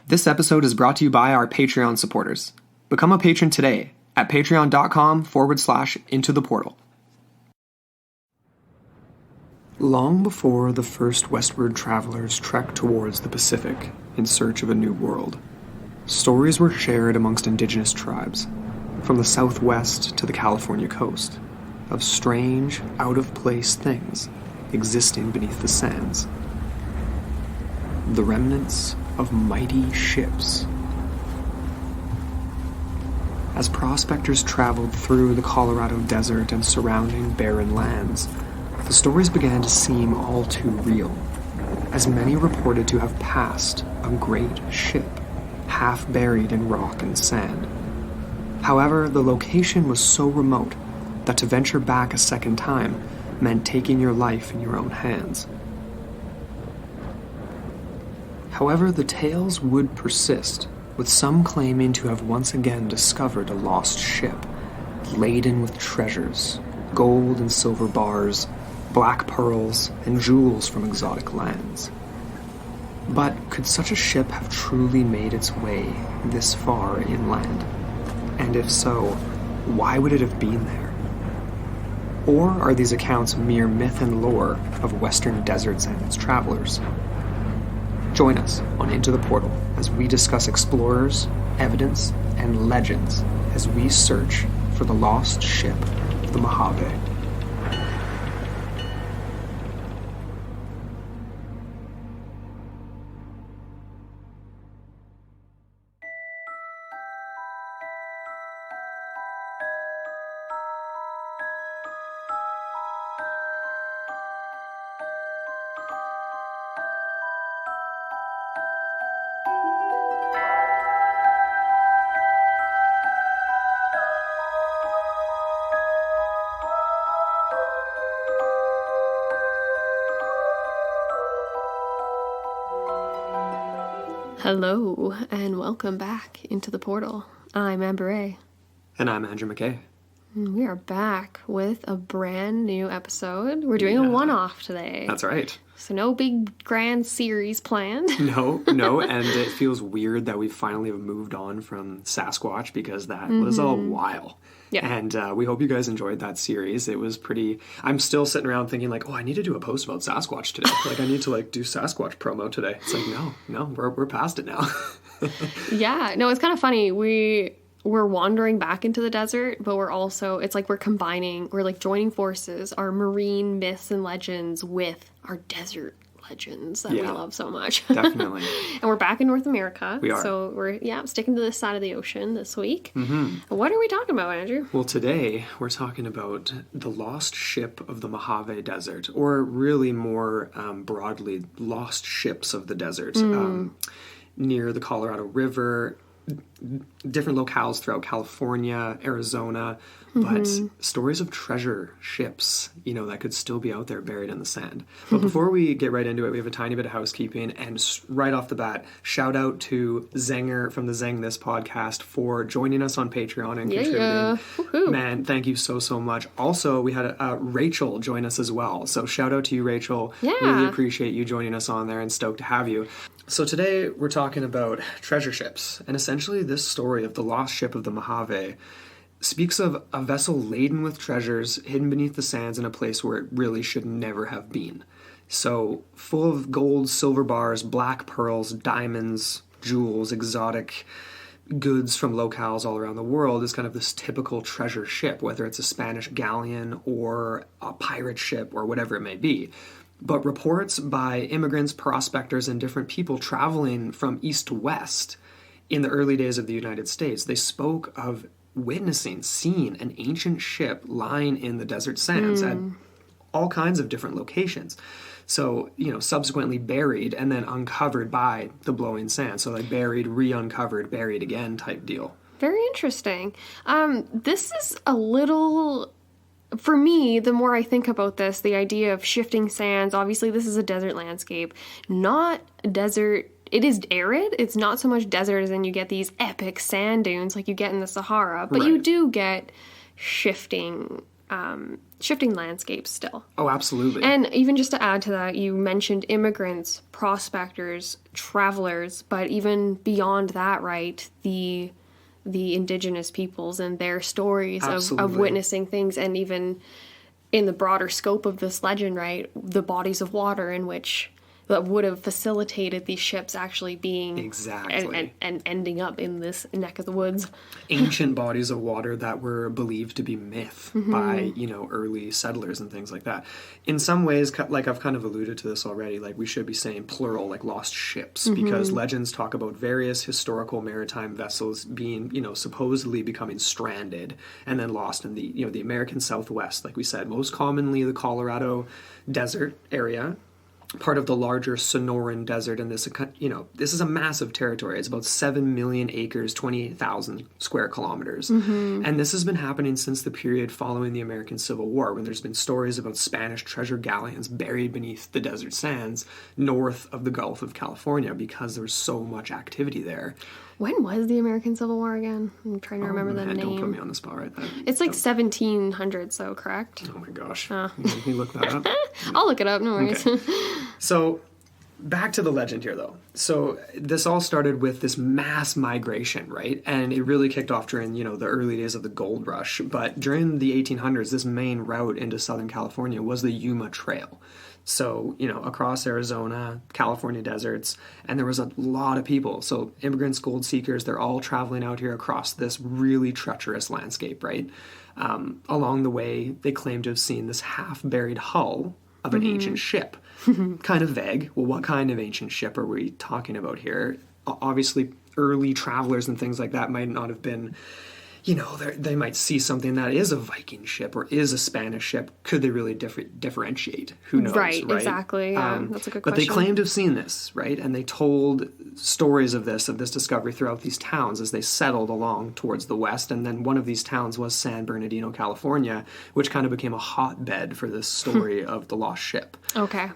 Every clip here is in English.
This episode is brought to you by our Patreon supporters. Become a patron today at patreon.com/intotheportal. Long before the first westward travelers trekked towards the Pacific in search of a new world, stories were shared amongst indigenous tribes, from the southwest to the California coast, of strange, out-of-place things existing beneath the sands. The remnants of mighty ships. As prospectors traveled through the Colorado desert and surrounding barren lands, the stories began to seem all too real, as many reported to have passed a great ship, half buried in rock and sand. However, the location was so remote that to venture back a second time meant taking your life in your own hands. However, the tales would persist, with some claiming to have once again discovered a lost ship, laden with treasures, gold and silver bars, black pearls, and jewels from exotic lands. But could such a ship have truly made its way this far inland? And if so, why would it have been there? Or are these accounts mere myth and lore of western deserts and its travelers? Join us on Into the Portal as we discuss explorers, evidence, and legends as we search for the lost ship, the Mojave. Hello, and welcome back into the portal. I'm Amber A. And I'm Andrew McKay. We are back with a brand new episode. We're doing a one-off today. That's right. So no big grand series planned. No, and it feels weird that we finally have moved on from Sasquatch because that was a while. Yeah. And we hope you guys enjoyed that series. It was pretty... I'm still sitting around thinking like, oh, I need to do a post about Sasquatch today. Like, I need to do Sasquatch promo today. It's like, no, we're past it now. Yeah. No, it's kind of funny. We're wandering back into the desert, but we're also... It's like we're joining forces, our marine myths and legends with our desert legends that we love so much. Definitely. And we're back in North America. We are. So we're sticking to this side of the ocean this week. Mm-hmm. What are we talking about, Andrew? Well, today we're talking about the lost ship of the Mojave Desert, or really more broadly, lost ships of the desert near the Colorado River, different locales throughout California, Arizona, but stories of treasure ships, that could still be out there buried in the sand. But before we get right into it, we have a tiny bit of housekeeping, and right off the bat, shout out to Zenger from the Zeng This podcast for joining us on Patreon and contributing. Woohoo. Man, thank you so much. Also, we had Rachel join us as well. So shout out to you, Rachel. Yeah. Really appreciate you joining us on there and stoked to have you. So today we're talking about treasure ships, and essentially this story of the lost ship of the Mojave speaks of a vessel laden with treasures hidden beneath the sands in a place where it really should never have been. So full of gold, silver bars, black pearls, diamonds, jewels, exotic goods from locales all around the world is kind of this typical treasure ship, whether it's a Spanish galleon or a pirate ship or whatever it may be. But reports by immigrants, prospectors, and different people traveling from east to west in the early days of the United States, they spoke of seeing an ancient ship lying in the desert sands at all kinds of different locations. So, subsequently buried and then uncovered by the blowing sand. So like buried, re-uncovered, buried again type deal. Very interesting. This is a little... For me, the more I think about this, the idea of shifting sands, obviously this is a desert landscape, not a desert. It is arid. It's not so much desert as in you get these epic sand dunes like you get in the Sahara, but you do get shifting shifting landscapes still. Oh, absolutely. And even just to add to that, you mentioned immigrants, prospectors, travelers, but even beyond that, right, the indigenous peoples and their stories of witnessing things, and even in the broader scope of this legend, right, the bodies of water in which that would have facilitated these ships actually being and ending up in this neck of the woods. Ancient bodies of water that were believed to be myth by, early settlers and things like that. In some ways, like I've kind of alluded to this already, like we should be saying plural, like lost ships, because legends talk about various historical maritime vessels being, supposedly becoming stranded and then lost in the, the American Southwest, like we said, most commonly the Colorado desert area, part of the larger Sonoran Desert, and this is a massive territory. It's about 7 million acres, 28,000 square kilometers. And this has been happening since the period following the American Civil War, when there's been stories about Spanish treasure galleons buried beneath the desert sands north of the Gulf of California because there was so much activity there. When was the American Civil War again? I'm trying to remember the name. Don't put me on the spot right there. It's like 1700s, so correct? Oh my gosh. You make me look that up. I'll look it up, no worries. Okay. So, back to the legend here, though. So, this all started with this mass migration, right? And it really kicked off during, the early days of the gold rush. But during the 1800s, this main route into Southern California was the Yuma Trail. So, across Arizona, California deserts, and there was a lot of people. So immigrants, gold seekers, they're all traveling out here across this really treacherous landscape, right? Along the way, they claim to have seen this half-buried hull of an ancient ship. Kind of vague. Well, what kind of ancient ship are we talking about here? Obviously, early travelers and things like that might not have been... they might see something that is a Viking ship or is a Spanish ship. Could they really differentiate? Who knows, right? Exactly. Yeah, that's a good question. But they claimed to have seen this, right? And they told stories of this discovery throughout these towns as they settled along towards the west. And then one of these towns was San Bernardino, California, which kind of became a hotbed for this story of the lost ship. Okay.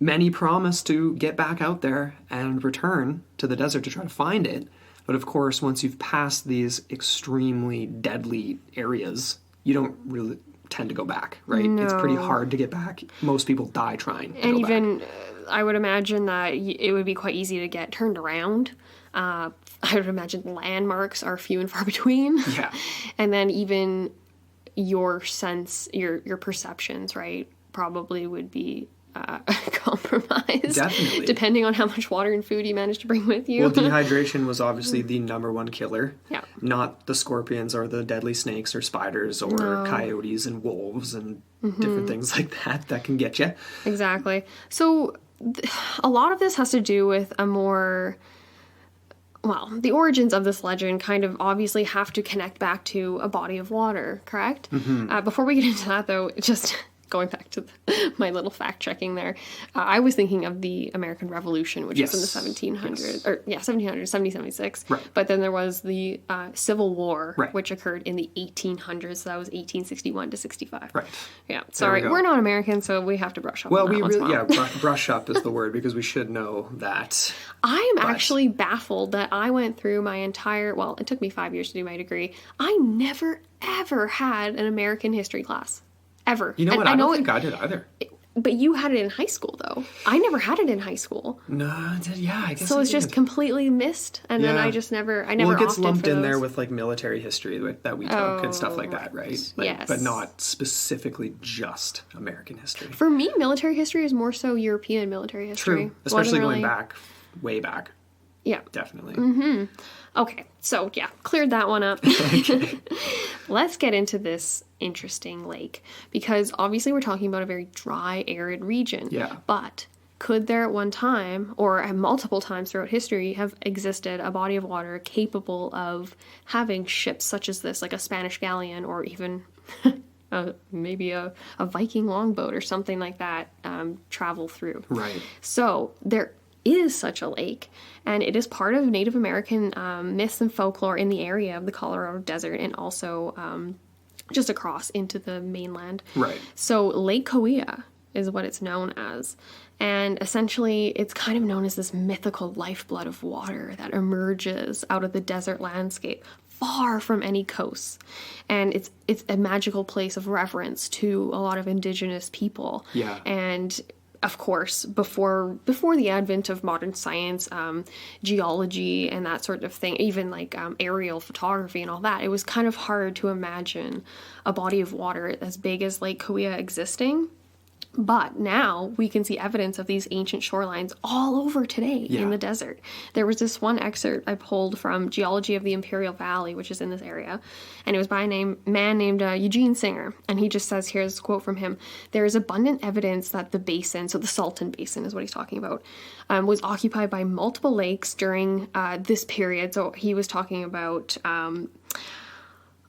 Many promised to get back out there and return to the desert to try to find it. But of course, once you've passed these extremely deadly areas, you don't really tend to go back, right? No. It's pretty hard to get back. Most people die trying to and go even, back. I would imagine that it would be quite easy to get turned around. I would imagine landmarks are few and far between. Yeah. And then even your sense, your perceptions, right, probably would be compromised. Definitely. Depending on how much water and food you managed to bring with you. Well, dehydration was obviously the number one killer. Yeah. Not the scorpions or the deadly snakes or spiders or coyotes and wolves and different things like that can get you. Exactly. So a lot of this has to do with the origins of this legend kind of obviously have to connect back to a body of water, correct? Before we get into that, though, just going back to my little fact checking there, I was thinking of the American Revolution, which was in the 1700s, 1776. Right. But then there was the Civil War, right, which occurred in the 1800s. So that was 1861 to 65. Right. Yeah. Sorry, we're not American, so we have to brush up. Well, on that we really, well. brush up is the word, because we should know that. I am actually baffled that I went through my entire, it took me 5 years to do my degree. I never, ever had an American history class. Ever. You know what? I don't think I did either. But you had it in high school, though. I never had it in high school. No, I guess so it's just completely missed, and then I never Well, it gets lumped in there with, like, military history that we took and stuff like that, right? Like, yes. But not specifically just American history. For me, military history is more so European military history. True. Especially going back, way back. Yeah. Definitely. Okay, so cleared that one up. Let's get into this interesting lake, because obviously we're talking about a very dry, arid region. Yeah. But could there at one time, or at multiple times throughout history, have existed a body of water capable of having ships such as this, like a Spanish galleon, or even maybe a Viking longboat or something like that, travel through? Right. So there is such a lake, and it is part of Native American myths and folklore in the area of the Colorado Desert, and also just across into the mainland. Right. So Lake Cahuilla is what it's known as, and essentially it's kind of known as this mythical lifeblood of water that emerges out of the desert landscape, far from any coasts. And it's a magical place of reverence to a lot of indigenous people. Yeah. And of course, before the advent of modern science, geology and that sort of thing, even like aerial photography and all that, it was kind of hard to imagine a body of water as big as Lake Kauai existing. But now we can see evidence of these ancient shorelines all over today in the desert. There was this one excerpt I pulled from Geology of the Imperial Valley, which is in this area, and it was by a man named Eugene Singer. And he just says, here's a quote from him: "There is abundant evidence that the basin," so the Salton Basin is what he's talking about, was occupied by multiple lakes during this period. So he was talking about...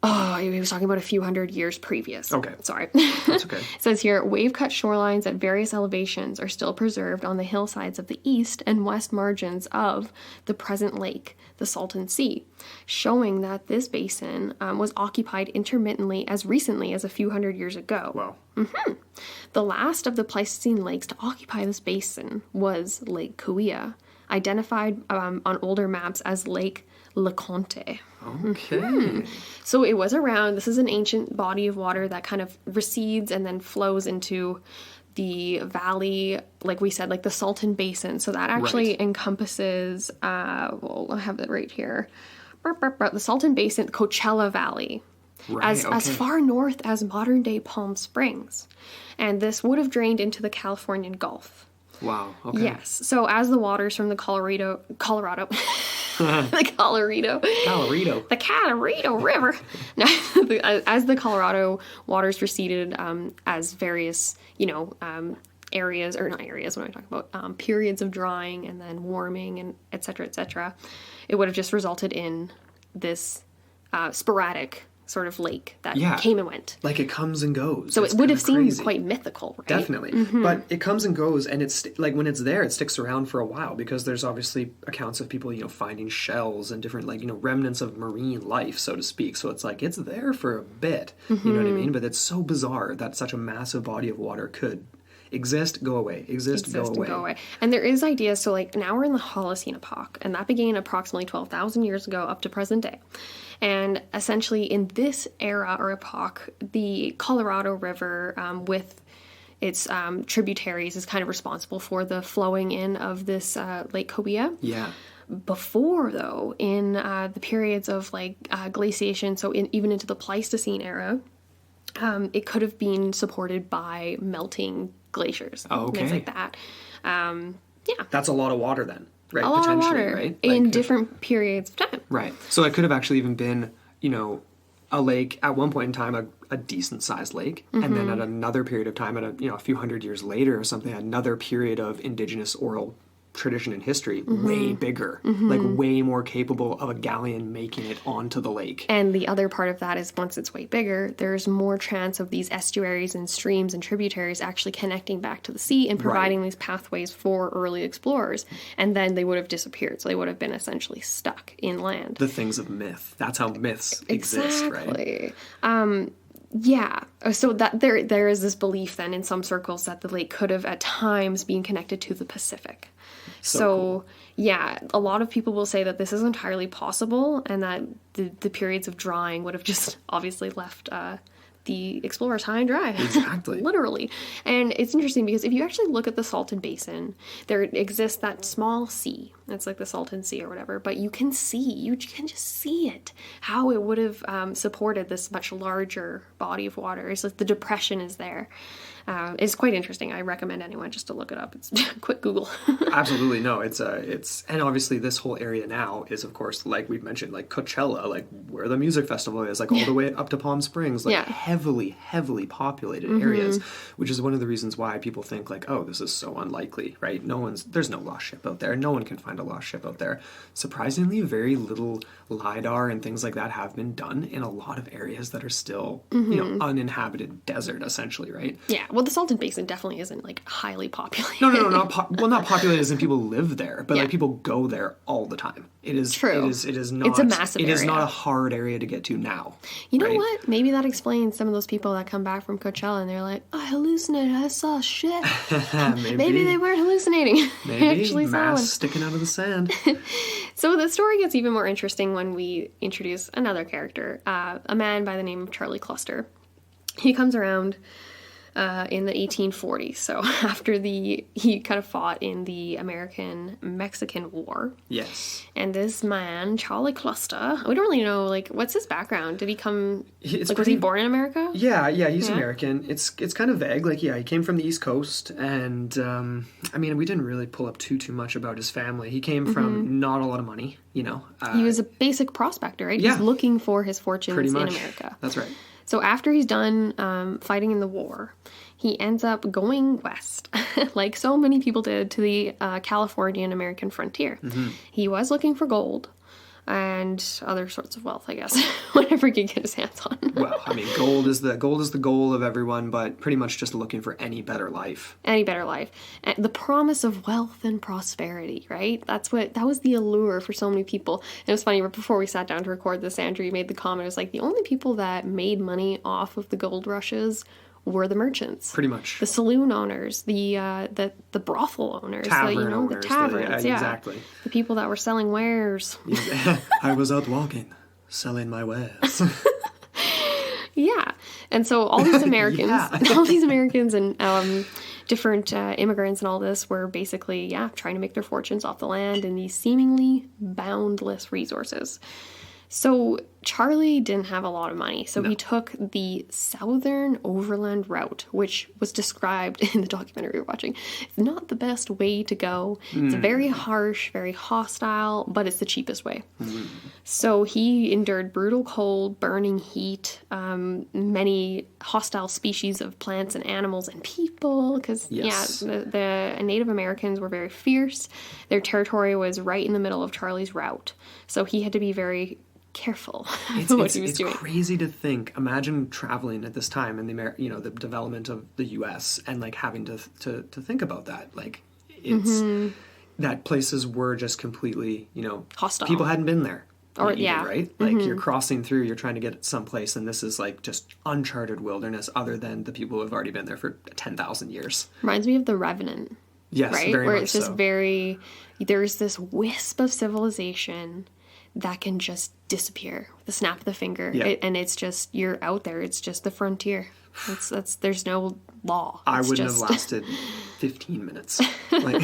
he was talking about a few hundred years previous. Okay. Sorry. That's okay. It says here, wave-cut shorelines at various elevations are still preserved on the hillsides of the east and west margins of the present lake, the Salton Sea, showing that this basin was occupied intermittently as recently as a few hundred years ago. Wow. The last of the Pleistocene lakes to occupy this basin was Lake Kauai, identified on older maps as Lake LeConte. Okay. So it was around, this is an ancient body of water that kind of recedes and then flows into the valley, like we said, like the Salton Basin. So that actually encompasses, well, I have it right here, the Salton Basin, Coachella Valley. Right, As far north as modern-day Palm Springs. And this would have drained into the Californian Gulf. Wow. Okay. Yes. So as the waters from the Colorado, the Colorado River, as the Colorado waters receded, as various, areas, or not areas, what am I talking about? Periods of drying and then warming and et cetera, it would have just resulted in this sporadic sort of lake that came and went. Like it comes and goes. So it would have seemed quite mythical, right? Definitely. But it comes and goes, and it's like when it's there, it sticks around for a while because there's obviously accounts of people, finding shells and different, remnants of marine life, so to speak. So it's like it's there for a bit, you know what I mean? But it's so bizarre that such a massive body of water could exist, go away, go away. And there is ideas, so now we're in the Holocene epoch, and that began approximately 12,000 years ago up to present day. And essentially in this era or epoch, the Colorado River with its tributaries is kind of responsible for the flowing in of this Lake Kauai. Yeah. Before, though, in the periods of glaciation, so even into the Pleistocene era, it could have been supported by melting glaciers. Oh, okay. Things like that. That's a lot of water then, right? A lot of water, right? in different periods of time. Right. So it could have actually even been, a lake at one point in time, a decent sized lake, and then at another period of time, at a few hundred years later or something, another period of indigenous oral tradition and history, way bigger, way more capable of a galleon making it onto the lake. And the other part of that is once it's way bigger, there's more chance of these estuaries and streams and tributaries actually connecting back to the sea and providing these pathways for early explorers. And then they would have disappeared. So they would have been essentially stuck inland. The things of myth. That's how myths exist, right? Yeah. So that there is this belief then in some circles that the lake could have at times been connected to the Pacific. So cool. Yeah, a lot of people will say that this is entirely possible and that the periods of drying would have just obviously left the explorers high and dry. Exactly. Literally. And it's interesting because if you actually look at the Salton Basin, there exists that small sea. It's like the Salton Sea or whatever, but you can just see it, how it would have supported this much larger body of water. It's like the depression is there. It's quite interesting. I recommend anyone just to look it up. It's quick Google. Absolutely. No, it's and obviously this whole area now is, of course, like we've mentioned, like Coachella, like where the music festival is, like all the way up to Palm Springs, like heavily populated areas, which is one of the reasons why people think like, oh, this is so unlikely, right? There's no lost ship out there. No one can find a lost ship out there. Surprisingly, very little LiDAR and things like that have been done in a lot of areas that are still, uninhabited desert, essentially, right? Yeah. Well, the Salton Basin definitely isn't like highly populated. No, not populated as in people live there, but Yeah. like people go there all the time. It is True. It is not. It's a massive It is area. not a hard area to get to now. You know right? what? Maybe that explains some of those people that come back from Coachella and they're like, I hallucinated, I saw shit. Maybe they weren't hallucinating. They Maybe actually saw mass one. sticking out of the sand. So the story gets even more interesting when we introduce another character, a man by the name of Charlie Cluster. He comes around in the 1840s, so after he kind of fought in the American-Mexican War. Yes. And this man, Charlie Cluster, we don't really know, like, what's his background? Did he come, was he born in America? Yeah, he's American. It's kind of vague. Like, yeah, he came from the East Coast, and, I mean, we didn't really pull up too much about his family. He came from not a lot of money, you know. He was a basic prospector, right? Yeah. He's looking for his fortunes Pretty in much. America. That's right. So after he's done fighting in the war, he ends up going west, like so many people did, to the Californian American frontier. He was looking for gold and other sorts of wealth, I guess, whatever he could get his hands on. Well, I mean, gold is the goal of everyone, but pretty much just looking for any better life. Any better life. And the promise of wealth and prosperity, right? That was the allure for so many people. And it was funny, before we sat down to record this, Andrew, you made the comment, it was like, the only people that made money off of the gold rushes were the merchants. Pretty much. The saloon owners, the brothel owners, Tavern the owners. taverns, yeah. Exactly. The people that were selling wares. I was out walking, selling my wares. Yeah. And so all these Americans, and different immigrants and all this were basically, trying to make their fortunes off the land and these seemingly boundless resources. So Charlie didn't have a lot of money, so he took the southern overland route, which was described in the documentary we were watching. It's not the best way to go. It's very harsh, very hostile, but it's the cheapest way. So he endured brutal cold, burning heat, many hostile species of plants and animals and people, because, the Native Americans were very fierce. Their territory was right in the middle of Charlie's route, so he had to be very careful what he was doing. It's crazy to think. Imagine traveling at this time in the development of the U.S. and like having to think about that. Like it's that places were just completely hostile. People hadn't been there. Right? Like you're crossing through, you're trying to get someplace, and this is like just uncharted wilderness. Other than the people who have already been there for 10,000 years. Reminds me of the Revenant. Yes, right? very Where much it's just so. There's this wisp of civilization that can just disappear with the snap of the finger. Yeah. And it's just, you're out there. It's just the frontier. There's no law. I wouldn't have lasted 15 minutes. Like,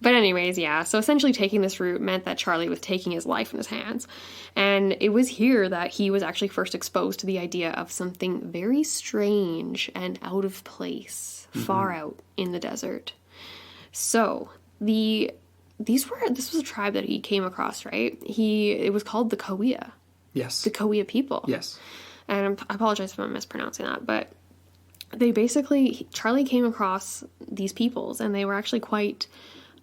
But anyways, so essentially taking this route meant that Charlie was taking his life in his hands. And it was here that he was actually first exposed to the idea of something very strange and out of place, far out in the desert. So, this was a tribe that he came across, right? It was called the Cahuilla. yes. The Cahuilla people. Yes. And I apologize if I'm mispronouncing that, but Charlie came across these peoples, and they were actually quite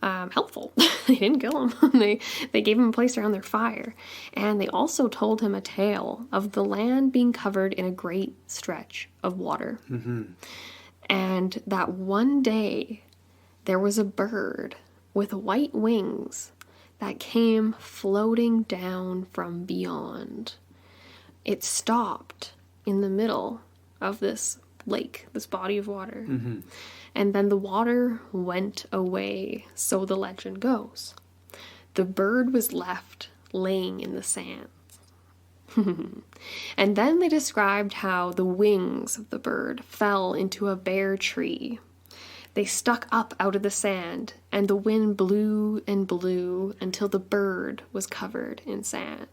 helpful. They didn't kill him. They gave him a place around their fire. And they also told him a tale of the land being covered in a great stretch of water. And that one day, there was a bird with white wings that came floating down from beyond. It stopped in the middle of this lake, this body of water. And then the water went away, so the legend goes. The bird was left laying in the sands. And then they described how the wings of the bird fell into a bare tree. They stuck up out of the sand, and the wind blew and blew until the bird was covered in sand.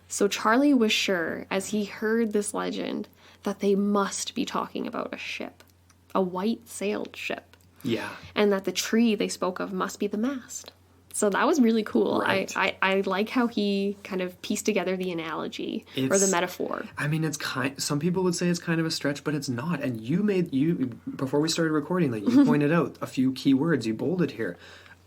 So Charlie was sure, as he heard this legend, that they must be talking about a ship, a white-sailed ship. Yeah. And that the tree they spoke of must be the mast. So that was really cool. Right. I like how he kind of pieced together the analogy or the metaphor. I mean, some people would say it's kind of a stretch, but it's not. And before we started recording, like you pointed out a few key words you bolded here.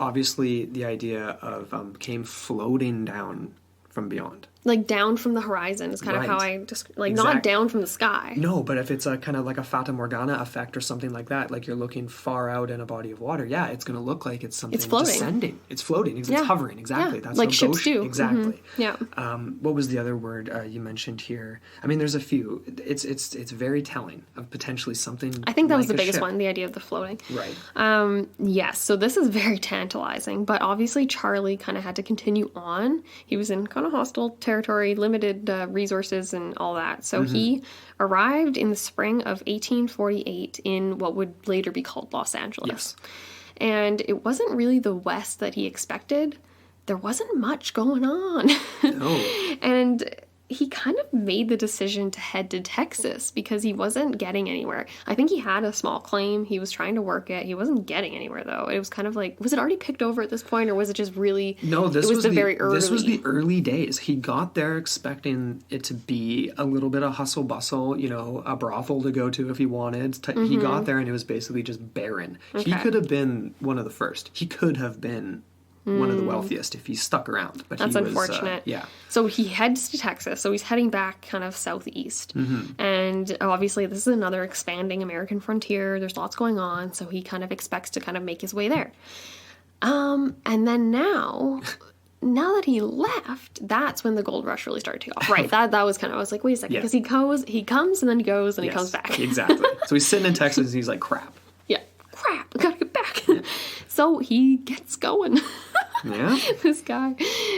Obviously, the idea of came floating down from beyond. Like down from the horizon is kind of how I just like not down from the sky. No, but if it's a kind of like a Fata Morgana effect or something like that, like you're looking far out in a body of water, yeah, it's going to look like it's something descending. It's floating. It's hovering. Exactly. That's like how ships do. Exactly. Yeah. What was the other word you mentioned here? I mean, there's a few. It's very telling of potentially something. I think that like was the biggest ship. one, the idea of the floating. Right. Yes. So this is very tantalizing, but obviously Charlie kind of had to continue on. He was in kind of hostile territory, limited resources and all that. So he arrived in the spring of 1848 in what would later be called Los Angeles. Yes. And it wasn't really the West that he expected. There wasn't much going on. No. And he kind of made the decision to head to Texas because he wasn't getting anywhere. I think he had a small claim. He was trying to work it. He wasn't getting anywhere, though. It was kind of like, was it already picked over at this point, or was it just really... No, this was the very early... This was the early days. He got there expecting it to be a little bit of hustle bustle, you know, a brothel to go to if he wanted. He got there and it was basically just barren. Okay. He could have been one of the first. He could have been one of the wealthiest if he stuck around. But that's he was, unfortunate. Yeah. So he heads to Texas. So he's heading back kind of southeast. And obviously this is another expanding American frontier. There's lots going on. So he kind of expects to kind of make his way there. And then now that he left, that's when the gold rush really started to take off. Right. That was kind of, I was like, wait a second. Because he comes and then he goes and he comes back. Exactly. So he's sitting in Texas and he's like, crap. Yeah. Crap. I gotta get back. Yeah. So he gets going. Yeah. This guy.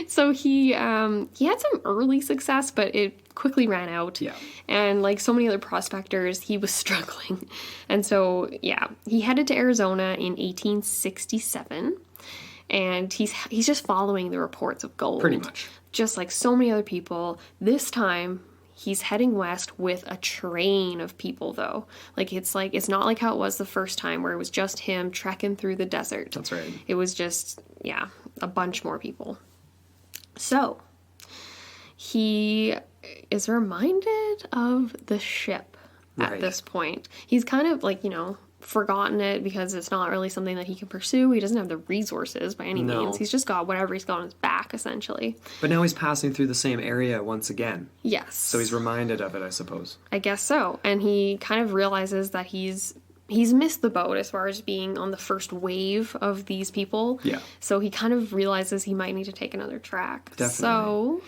So he had some early success, but it quickly ran out. Yeah. And like so many other prospectors, he was struggling. And so, yeah, he headed to Arizona in 1867. And he's just following the reports of gold. Pretty much. Just like so many other people. This time, he's heading west with a train of people, though. It's not like how it was the first time where it was just him trekking through the desert. That's right. It was just, a bunch more people. So, he is reminded of the ship at this point. He's kind of like, forgotten it because it's not really something that he can pursue. He doesn't have the resources by any means. He's just got whatever he's got on his back, essentially. But now he's passing through the same area once again. Yes. So he's reminded of it, I suppose. I guess so. And he kind of realizes that he's missed the boat as far as being on the first wave of these people. Yeah. So he kind of realizes he might need to take another track. Definitely. So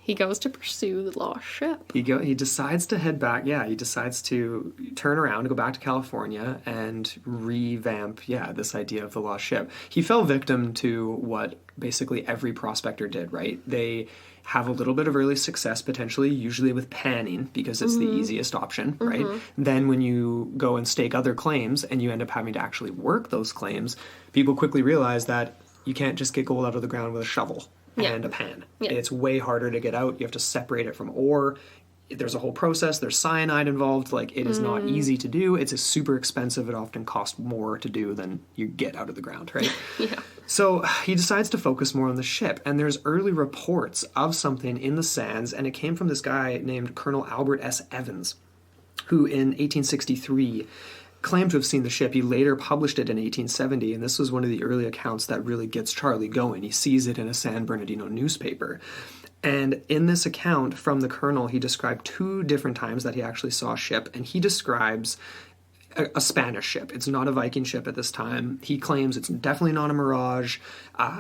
he goes to pursue the lost ship. He decides to head back. Yeah, he decides to turn around, go back to California, and revamp, this idea of the lost ship. He fell victim to what basically every prospector did, right? They have a little bit of early success, potentially, usually with panning, because it's the easiest option, right? Then when you go and stake other claims, and you end up having to actually work those claims, people quickly realize that you can't just get gold out of the ground with a shovel and a pan. Yeah. It's way harder to get out. You have to separate it from ore. There's a whole process. There's cyanide involved. Like, it is not easy to do. It's super expensive. It often costs more to do than you get out of the ground, right? Yeah. So he decides to focus more on the ship. And there's early reports of something in the sands, and it came from this guy named Colonel Albert S. Evans, who in 1863 claimed to have seen the ship. He later published it in 1870, and this was one of the early accounts that really gets Charlie going. He sees it in a San Bernardino newspaper. And in this account from the colonel, he described 2 different times that he actually saw a ship, and he describes a Spanish ship. It's not a Viking ship at this time. He claims it's definitely not a Mirage,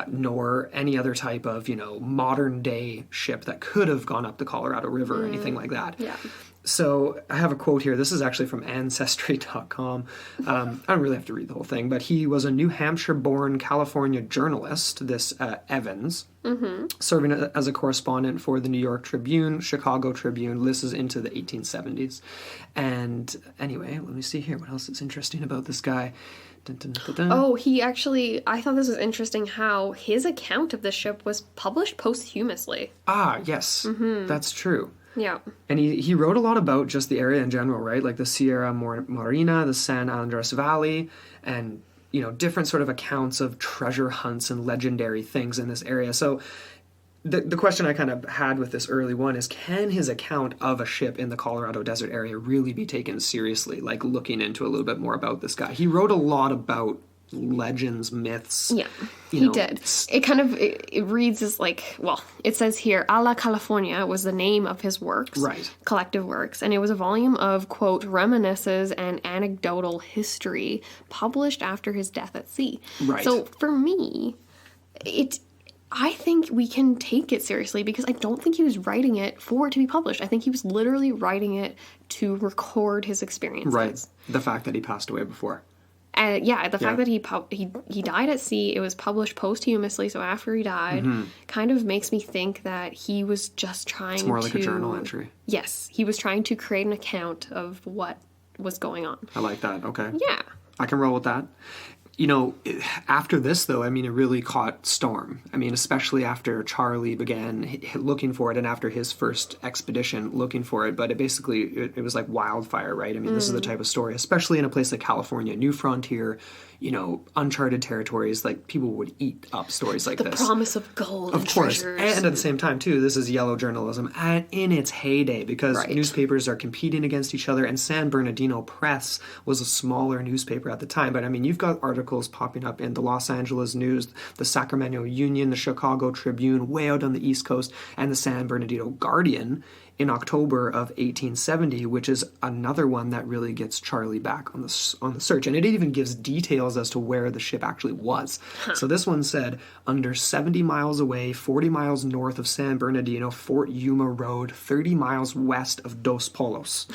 nor any other type of, modern day ship that could have gone up the Colorado River or anything like that. Yeah. So I have a quote here. This is actually from Ancestry.com. I don't really have to read the whole thing, but he was a New Hampshire-born California journalist, this Evans, serving as a correspondent for the New York Tribune, Chicago Tribune. This is into the 1870s. And anyway, let me see here. What else is interesting about this guy? Dun, dun, dun, dun. Oh, I thought this was interesting how his account of the ship was published posthumously. Ah, yes. That's true. Yeah. And he wrote a lot about just the area in general, right? Like the Sierra Morena, the San Andres Valley, and, different sort of accounts of treasure hunts and legendary things in this area. So the question I kind of had with this early one is, can his account of a ship in the Colorado Desert area really be taken seriously? Like, looking into a little bit more about this guy. He wrote a lot about legends, myths. Yeah, he did. It kind of, it reads as like, well, it says here, A la California was the name of his works. Right. Collective works. And it was a volume of, quote, reminiscences and anecdotal history published after his death at sea. Right. So for me, I think we can take it seriously because I don't think he was writing it for it to be published. I think he was literally writing it to record his experiences. Right. The fact that he passed away before. The fact that he died at sea, it was published posthumously, so after he died, kind of makes me think that he was just trying to... It's more like a journal entry. Yes, he was trying to create an account of what was going on. I like that, okay. Yeah. I can roll with that. You know, after this, though, I mean, it really caught storm. I mean, especially after Charlie began looking for it and after his first expedition looking for it. But it was like wildfire, right? I mean, this is the type of story, especially in a place like California, new frontier, you know, uncharted territories. Like, people would eat up stories like this. The promise of gold and treasures. Of course. And at the same time, too, this is yellow journalism in its heyday because newspapers are competing against each other. And San Bernardino Press was a smaller newspaper at the time. But, I mean, you've got articles popping up in the Los Angeles News, the Sacramento Union, the Chicago Tribune, way out on the East Coast, and the San Bernardino Guardian in October of 1870, which is another one that really gets Charlie back on the search. And it even gives details as to where the ship actually was. So this one said, under 70 miles away, 40 miles north of San Bernardino, Fort Yuma Road, 30 miles west of Dos Polos.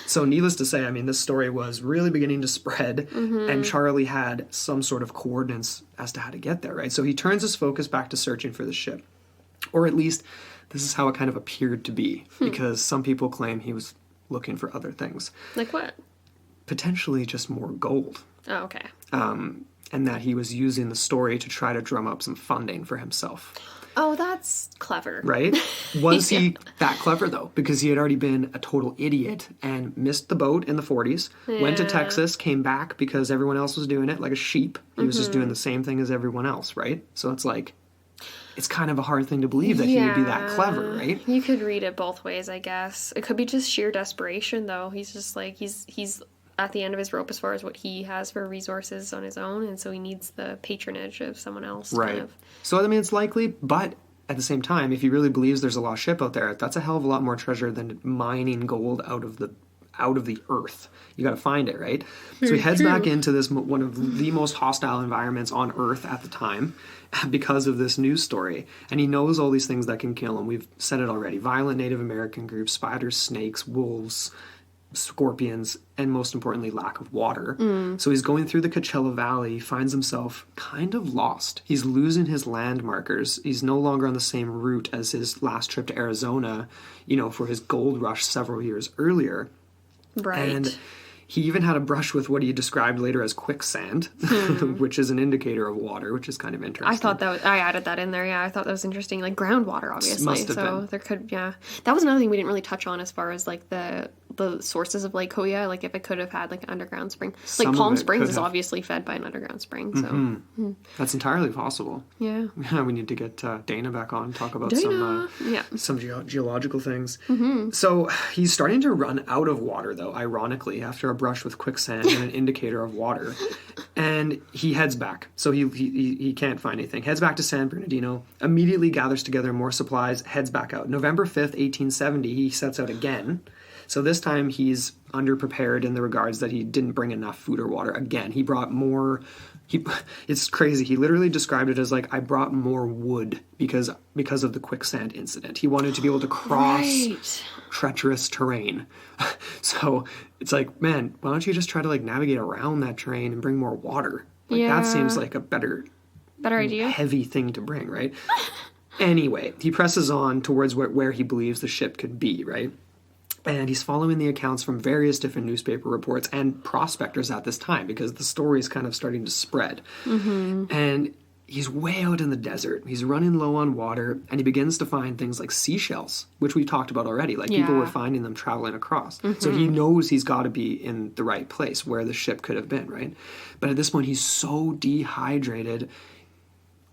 So needless to say, I mean, this story was really beginning to spread, and Charlie had some sort of coordinates as to how to get there, right? So he turns his focus back to searching for the ship. Or at least, this is how it kind of appeared to be, because some people claim he was looking for other things. Like what? Potentially just more gold. Oh, okay. And that he was using the story to try to drum up some funding for himself. Oh, that's clever. Right? Was he that clever, though? Because he had already been a total idiot and missed the boat in the 40s, went to Texas, came back because everyone else was doing it like a sheep. He was just doing the same thing as everyone else, right? So it's like, it's kind of a hard thing to believe that he would be that clever, right? You could read it both ways, I guess. It could be just sheer desperation, though. He's just like, he's at the end of his rope as far as what he has for resources on his own, and so he needs the patronage of someone else. Right. Kind of. So, I mean, it's likely, but at the same time, if he really believes there's a lost ship out there, that's a hell of a lot more treasure than mining gold out of the earth. You got to find it, right? So he heads back into this one of the most hostile environments on Earth at the time because of this news story. And he knows all these things that can kill him. We've said it already. Violent Native American groups, spiders, snakes, wolves, scorpions, and most importantly, lack of water. So he's going through the Coachella Valley, finds himself kind of lost. He's losing his land markers. He's no longer on the same route as his last trip to Arizona, you know, for his gold rush several years earlier. Right. And he even had a brush with what he described later as quicksand, which is an indicator of water, which is kind of interesting. I thought I added that in there, yeah. I thought that was interesting. Like groundwater, obviously. Must have so been. There could, yeah. That was another thing we didn't really touch on as far as like the sources of Lake Hoya, like if it could have had like an underground spring. Like Palm Springs is obviously fed by an underground spring, so. That's entirely possible. Yeah. We need to get Dana back on, talk about some geological things. So he's starting to run out of water, though, ironically, after a brush with quicksand and an indicator of water. And he heads back. So he can't find anything. Heads back to San Bernardino, immediately gathers together more supplies, heads back out. November 5th, 1870, he sets out again. So this time he's underprepared in the regards that he didn't bring enough food or water. Again, he brought more... It's crazy. He literally described it as like, I brought more wood because of the quicksand incident. He wanted to be able to cross treacherous terrain. So it's like, man, why don't you just try to like navigate around that terrain and bring more water? Like that seems like a better idea. Heavy thing to bring, right? Anyway, he presses on towards where he believes the ship could be, right? And he's following the accounts from various different newspaper reports and prospectors at this time because the story is kind of starting to spread. And he's way out in the desert. He's running low on water, and he begins to find things like seashells, which we talked about already. Like people were finding them traveling across. So he knows he's got to be in the right place where the ship could have been, right? But at this point, he's so dehydrated.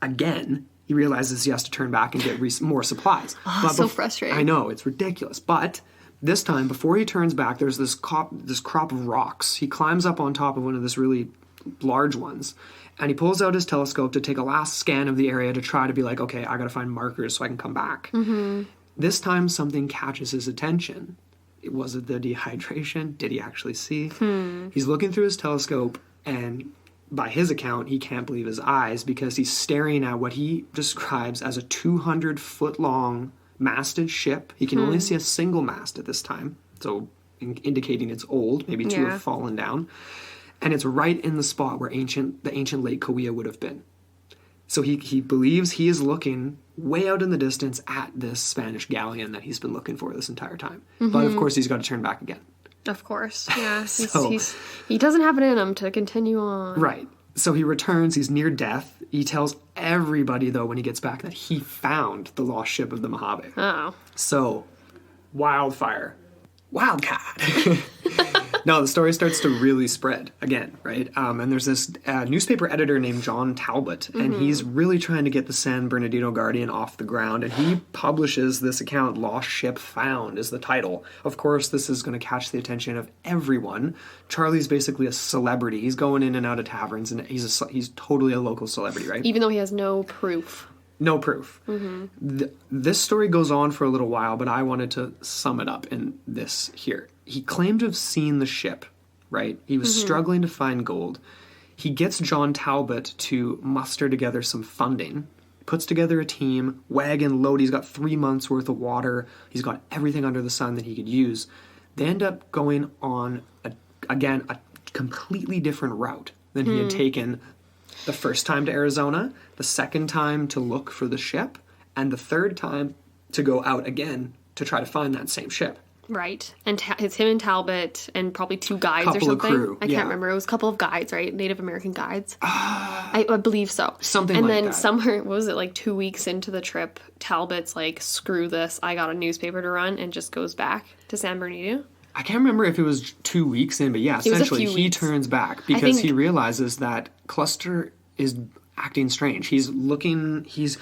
Again, he realizes he has to turn back and get more supplies. So frustrating. I know, it's ridiculous. But this time, before he turns back, there's this crop of rocks. He climbs up on top of one of this really large ones. And he pulls out his telescope to take a last scan of the area to try to be like, okay, I got to find markers so I can come back. This time something catches his attention. Was it the dehydration? Did he actually see? He's looking through his telescope, and by his account, he can't believe his eyes because he's staring at what he describes as a 200-foot-long masted ship. He can only see a single mast at this time, so indicating it's old, maybe two have fallen down. And it's right in the spot where the ancient Lake Kauai would have been. So he believes he is looking way out in the distance at this Spanish galleon that he's been looking for this entire time. But of course, he's got to turn back again. Of course, yeah. He doesn't have it in him to continue on. Right. So he returns. He's near death. He tells everybody, though, when he gets back that he found the lost ship of the Mojave. Oh. So, wildcat. No, the story starts to really spread again, right? And there's this newspaper editor named John Talbot, and he's really trying to get the San Bernardino Guardian off the ground, and he publishes this account, Lost Ship Found is the title. Of course, this is going to catch the attention of everyone. Charlie's basically a celebrity. He's going in and out of taverns, and he's totally a local celebrity, right? Even though he has no proof. No proof. This story goes on for a little while, but I wanted to sum it up in this here. He claimed to have seen the ship, right? He was struggling to find gold. He gets John Talbot to muster together some funding, puts together a team, wagon load. He's got 3 months worth of water. He's got everything under the sun that he could use. They end up going on, a completely different route than he had taken the first time to Arizona, the second time to look for the ship, and the third time to go out again to try to find that same ship. Right. And it's him and Talbot and probably 2 guides or something. Crew. I can't remember. It was a couple of guides, right? Native American guides. I believe so. Something and like that. And then somewhere, what was it, like 2 weeks into the trip, Talbot's like, screw this, I got a newspaper to run, and just goes back to San Bernardino. I can't remember if it was 2 weeks in, but yeah, essentially he turns back because he realizes that Cluster is acting strange. He's looking, he's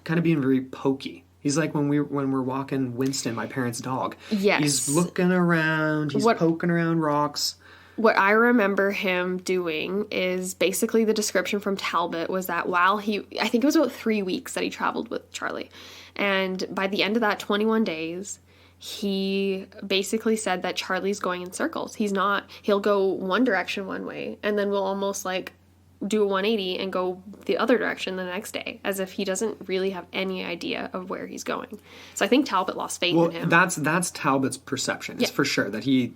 kind of being very pokey. He's like when we're walking Winston, my parents' dog. Yes. He's looking around, he's poking around rocks. What I remember him doing is basically the description from Talbot was that while I think it was about 3 weeks that he traveled with Charlie. And by the end of that 21 days, he basically said that Charlie's going in circles. He'll go one direction one way, and then we'll almost like do a 180 and go the other direction the next day, as if he doesn't really have any idea of where he's going. So I think Talbot lost faith in him. That's Talbot's perception. It's for sure that he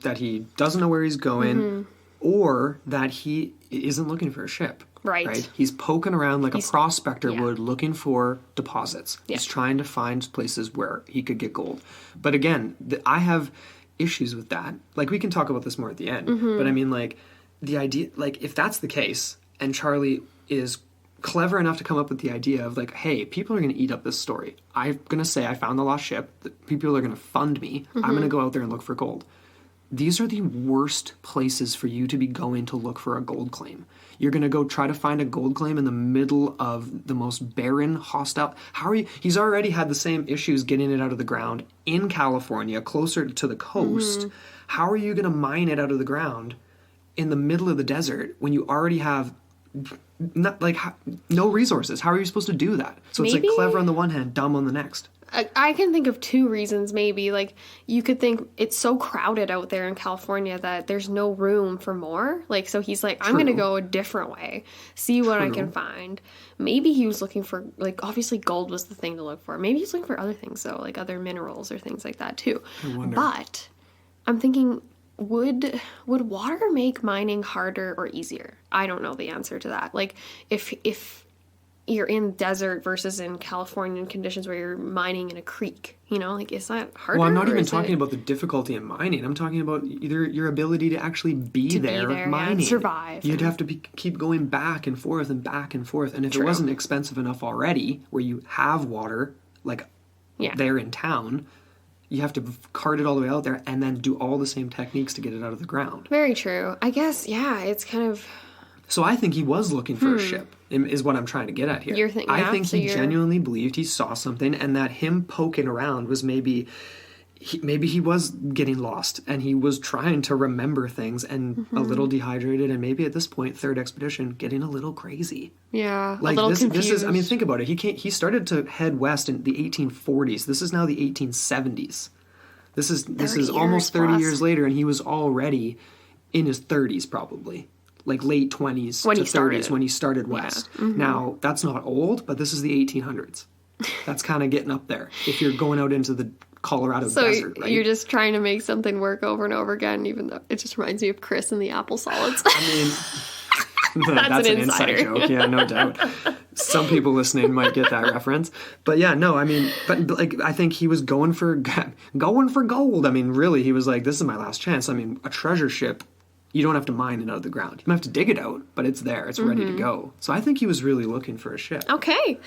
doesn't know where he's going, or that he isn't looking for a ship. Right. He's poking around like a prospector would, looking for deposits. Yeah. He's trying to find places where he could get gold. But again, I have issues with that. Like, we can talk about this more at the end. But I mean, like, the idea, like, if that's the case, and Charlie is clever enough to come up with the idea of like, hey, people are going to eat up this story. I'm going to say I found the lost ship. People are going to fund me. I'm going to go out there and look for gold. These are the worst places for you to be going to look for a gold claim. You're going to go try to find a gold claim in the middle of the most barren, hostile... He's already had the same issues getting it out of the ground in California, closer to the coast. How are you going to mine it out of the ground in the middle of the desert when you already have no resources? How are you supposed to do that? So it's like clever on the one hand, dumb on the next. I can think of 2 reasons maybe. Like, you could think it's so crowded out there in California that there's no room for more. Like, so he's like, I'm going to go a different way, see what I can find. Maybe he was looking for, like, obviously gold was the thing to look for. Maybe he's looking for other things, though, like other minerals or things like that, too. I wonder. But I'm thinking, would water make mining harder or easier? I don't know the answer to that. Like, if you're in desert versus in Californian conditions where you're mining in a creek, like, is that harder? Well, I'm not even talking about the difficulty in mining. I'm talking about either your ability to actually be there mining. Yeah, survive. You'd have to keep going back and forth and back and forth. And if it wasn't expensive enough already, where you have water, like there in town, you have to cart it all the way out there and then do all the same techniques to get it out of the ground. Very true. I guess, it's kind of... So I think he was looking for a ship, is what I'm trying to get at here. I think he genuinely believed he saw something, and that him poking around was maybe maybe he was getting lost and he was trying to remember things and a little dehydrated, and maybe at this point, third expedition, getting a little crazy. Yeah, Like a little this confused. is, I mean, think about it. He started to head west in the 1840s. This is now the 1870s. This is almost 30 plus. years later, and he was already in his 30s probably. Like late 20s When to he 30s started. when he started west. Now, that's not old, but this is the 1800s. That's kind of getting up there if you're going out into the Colorado So desert, right? you're just trying to make something work over and over again, even though it just reminds me of Chris and the apple solids. I mean, that's an an inside insider. joke. Yeah, no doubt. Some people listening might get that reference. But yeah, no, I mean, but like, I think he was going for gold. I mean, really, he was like, this is my last chance. I mean, a treasure ship, you don't have to mine it out of the ground. You might have to dig it out, but it's there. It's ready to go. So I think he was really looking for a ship. Okay,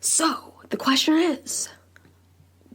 so the question is,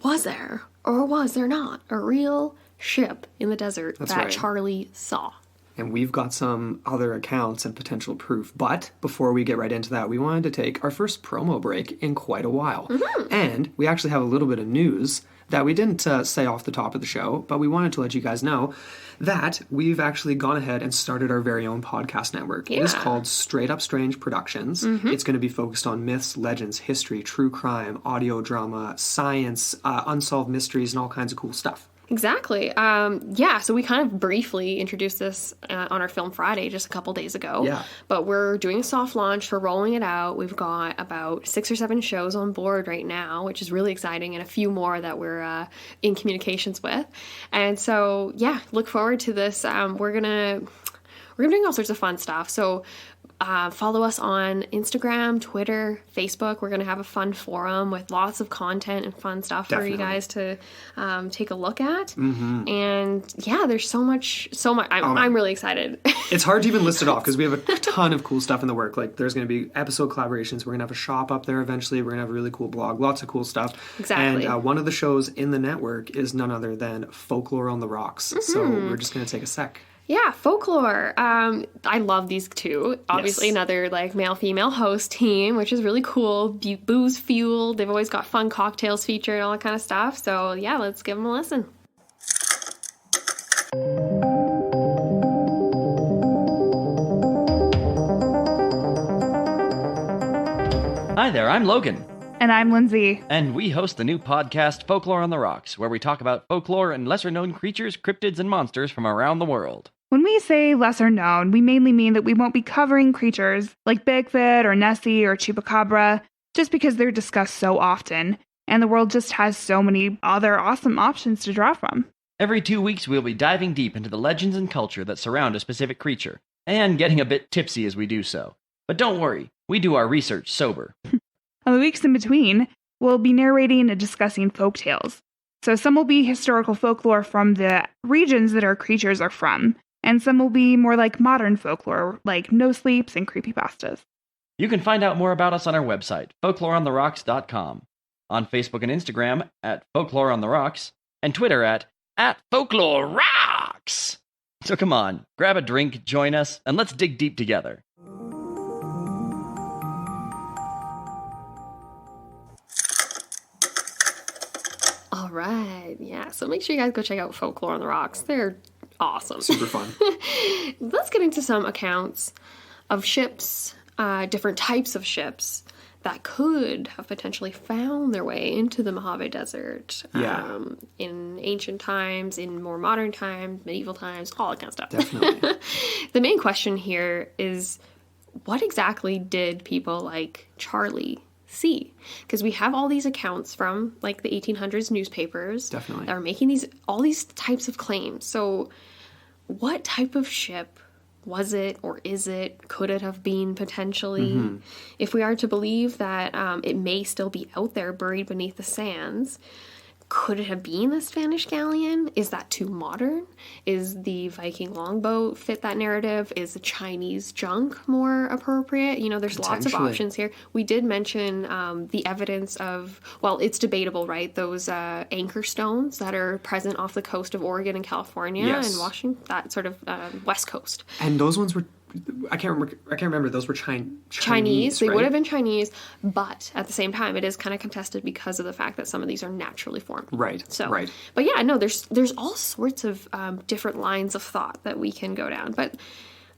was there or was there not a real ship in the desert That's that right. Charlie saw? And we've got some other accounts and potential proof. But before we get right into that, we wanted to take our first promo break in quite a while. And we actually have a little bit of news that we didn't say off the top of the show, but we wanted to let you guys know that we've actually gone ahead and started our very own podcast network. It is Yeah. called Straight Up Strange Productions. It's going to be focused on myths, legends, history, true crime, audio drama, science, unsolved mysteries, and all kinds of cool stuff. Exactly. So we kind of briefly introduced this on our Film Friday just a couple days ago. Yeah. But we're doing a soft launch. We're rolling it out. We've got about 6 or 7 shows on board right now, which is really exciting, and a few more that we're in communications with. And so, yeah, look forward to this. We're gonna be doing all sorts of fun stuff. So follow us on Instagram, Twitter, Facebook. We're going to have a fun forum with lots of content and fun stuff for you Definitely. guys to take a look at. And yeah, there's so much. I'm really excited. It's hard to even list it off because we have a ton of cool stuff in the work. Like there's going to be episode collaborations. We're going to have a shop up there eventually. We're going to have a really cool blog. Lots of cool stuff. Exactly. And one of the shows in the network is none other than Folklore on the Rocks. So we're just going to take a sec. Yeah, folklore. I love these two. Obviously, Yes. another like male-female host team, which is really cool. Booze fueled. They've always got fun cocktails featured and all that kind of stuff. So yeah, let's give them a listen. Hi there, I'm Logan, And I'm Lindsay. and we host the new podcast Folklore on the Rocks, where we talk about folklore and lesser-known creatures, cryptids, and monsters from around the world. When we say lesser known, we mainly mean that we won't be covering creatures like Bigfoot or Nessie or Chupacabra just because they're discussed so often, and the world just has so many other awesome options to draw from. Every 2 weeks, we'll be diving deep into the legends and culture that surround a specific creature, and getting a bit tipsy as we do so. But don't worry, we do our research sober. On the weeks in between, we'll be narrating and discussing folk tales. So some will be historical folklore from the regions that our creatures are from, and some will be more like modern folklore, like no sleeps and creepypastas. You can find out more about us on our website, folkloreontherocks.com, on Facebook and Instagram at Folklore on the Rocks, and Twitter at Folklore Rocks. So come on, grab a drink, join us, and let's dig deep together. All right. Yeah. So make sure you guys go check out Folklore on the Rocks. They're awesome. Super fun. Let's get into some accounts of ships, different types of ships that could have potentially found their way into the Mojave Desert Yeah. in ancient times, in more modern times, medieval times, all that kind of stuff. Definitely. The main question here is, what exactly did people like Charlie see? Because we have all these accounts from like the 1800s newspapers Definitely. that are making all these types of claims. So what type of ship was it, or is it? Could it have been potentially? If we are to believe that it may still be out there buried beneath the sands, could it have been the Spanish galleon? Is that too modern? Is the Viking longboat fit that narrative? Is the Chinese junk more appropriate? You know, there's lots of Potentially. options here. We did mention the evidence of, well, it's debatable, right? Those anchor stones that are present off the coast of Oregon and California Yes. and Washington, that sort of west coast. And those ones were I can't remember. Those were Chinese. They right? would have been Chinese, but at the same time, it is kind of contested because of the fact that some of these are naturally formed. Right. So, right. But yeah, no, there's all sorts of different lines of thought that we can go down. But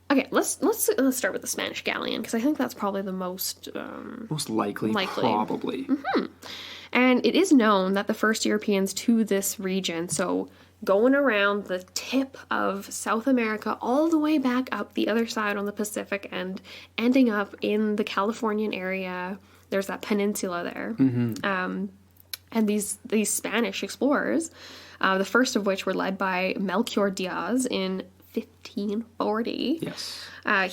okay, let's start with the Spanish Galleon because I think that's probably the most likely. Probably. And it is known that the first Europeans to this region, so going around the tip of South America all the way back up the other side on the Pacific and ending up in the Californian area. There's that peninsula there. And these Spanish explorers, the first of which were led by Melchor Diaz in 1540. Yes.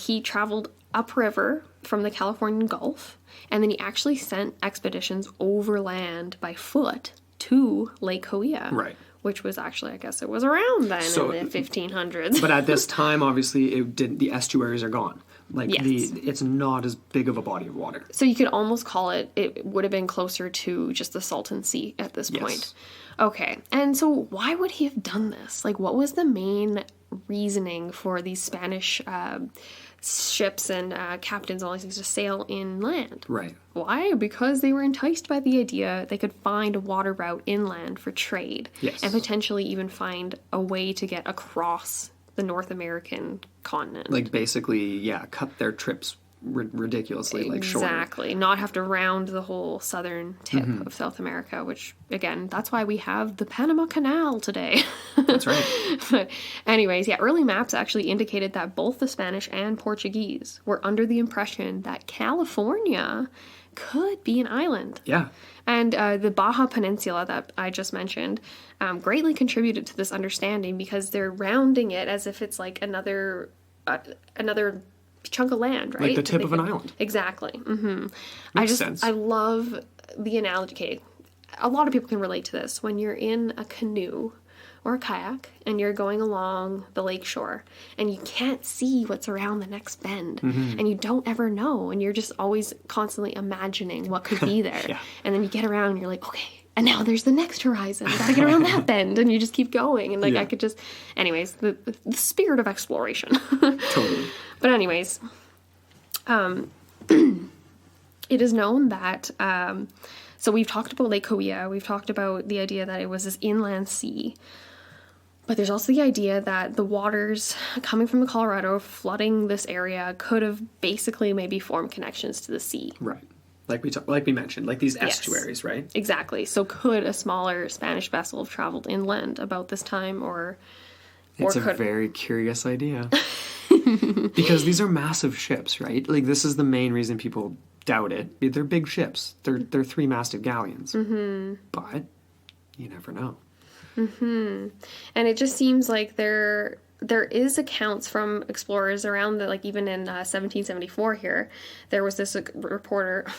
He traveled upriver from the Californian Gulf, and then he actually sent expeditions overland by foot to Lake Coia. Right. Which was actually, I guess it was around then in the 1500s. But at this time, obviously, the estuaries are gone. Like, Yes. it's not as big of a body of water. So you could almost call it would have been closer to just the Salton Sea at this point. Okay, and so why would he have done this? Like, what was the main reasoning for these Spanish ships and captains, all these things, to sail inland? Right. Why? Because they were enticed by the idea they could find a water route inland for trade. Yes. And potentially even find a way to get across the North American continent. Like, basically, cut their trips ridiculously, like, shorter. Exactly. Not have to round the whole southern tip of South America, which, again, that's why we have the Panama Canal today. That's right. But anyways, early maps actually indicated that both the Spanish and Portuguese were under the impression that California could be an island. Yeah. And the Baja Peninsula that I just mentioned greatly contributed to this understanding because they're rounding it as if it's like another chunk of land, right? Like the tip of an island. Exactly. Makes sense. I love the analogy. Okay, a lot of people can relate to this. When you're in a canoe or a kayak and you're going along the lake shore and you can't see what's around the next bend and you don't ever know and you're just always constantly imagining what could be there. And then you get around and you're like, okay, and now there's the next horizon. I gotta get around that bend, and you just keep going. And I could just, anyways, the spirit of exploration. Totally. But anyways, it is known that, so we've talked about Lake Coia, we've talked about the idea that it was this inland sea, but there's also the idea that the waters coming from the Colorado flooding this area could have basically maybe formed connections to the sea. Right. Like we mentioned, like these estuaries, right? Exactly. So could a smaller Spanish vessel have traveled inland about this time, It's a very curious idea. Because these are massive ships, right? Like, this is the main reason people doubt it. They're big ships. They're 3-masted galleons. But you never know. And it just seems like there is accounts from explorers around the, like, even in 1774 here, there was this explorer Hey,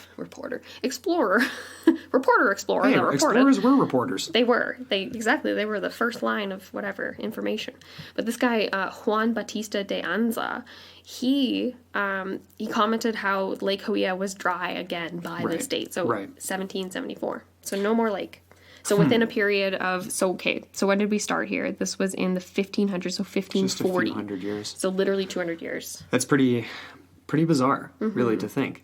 that reported. explorers were reporters. They were the first line of whatever information. But this guy, Juan Bautista de Anza, he commented how Lake Coia was dry again by this date. So 1774. So no more lake. So within a period of, so when did we start here? This was in the 1500s, so 1540. Just a few hundred years. So literally 200 years. That's pretty bizarre, really, to think.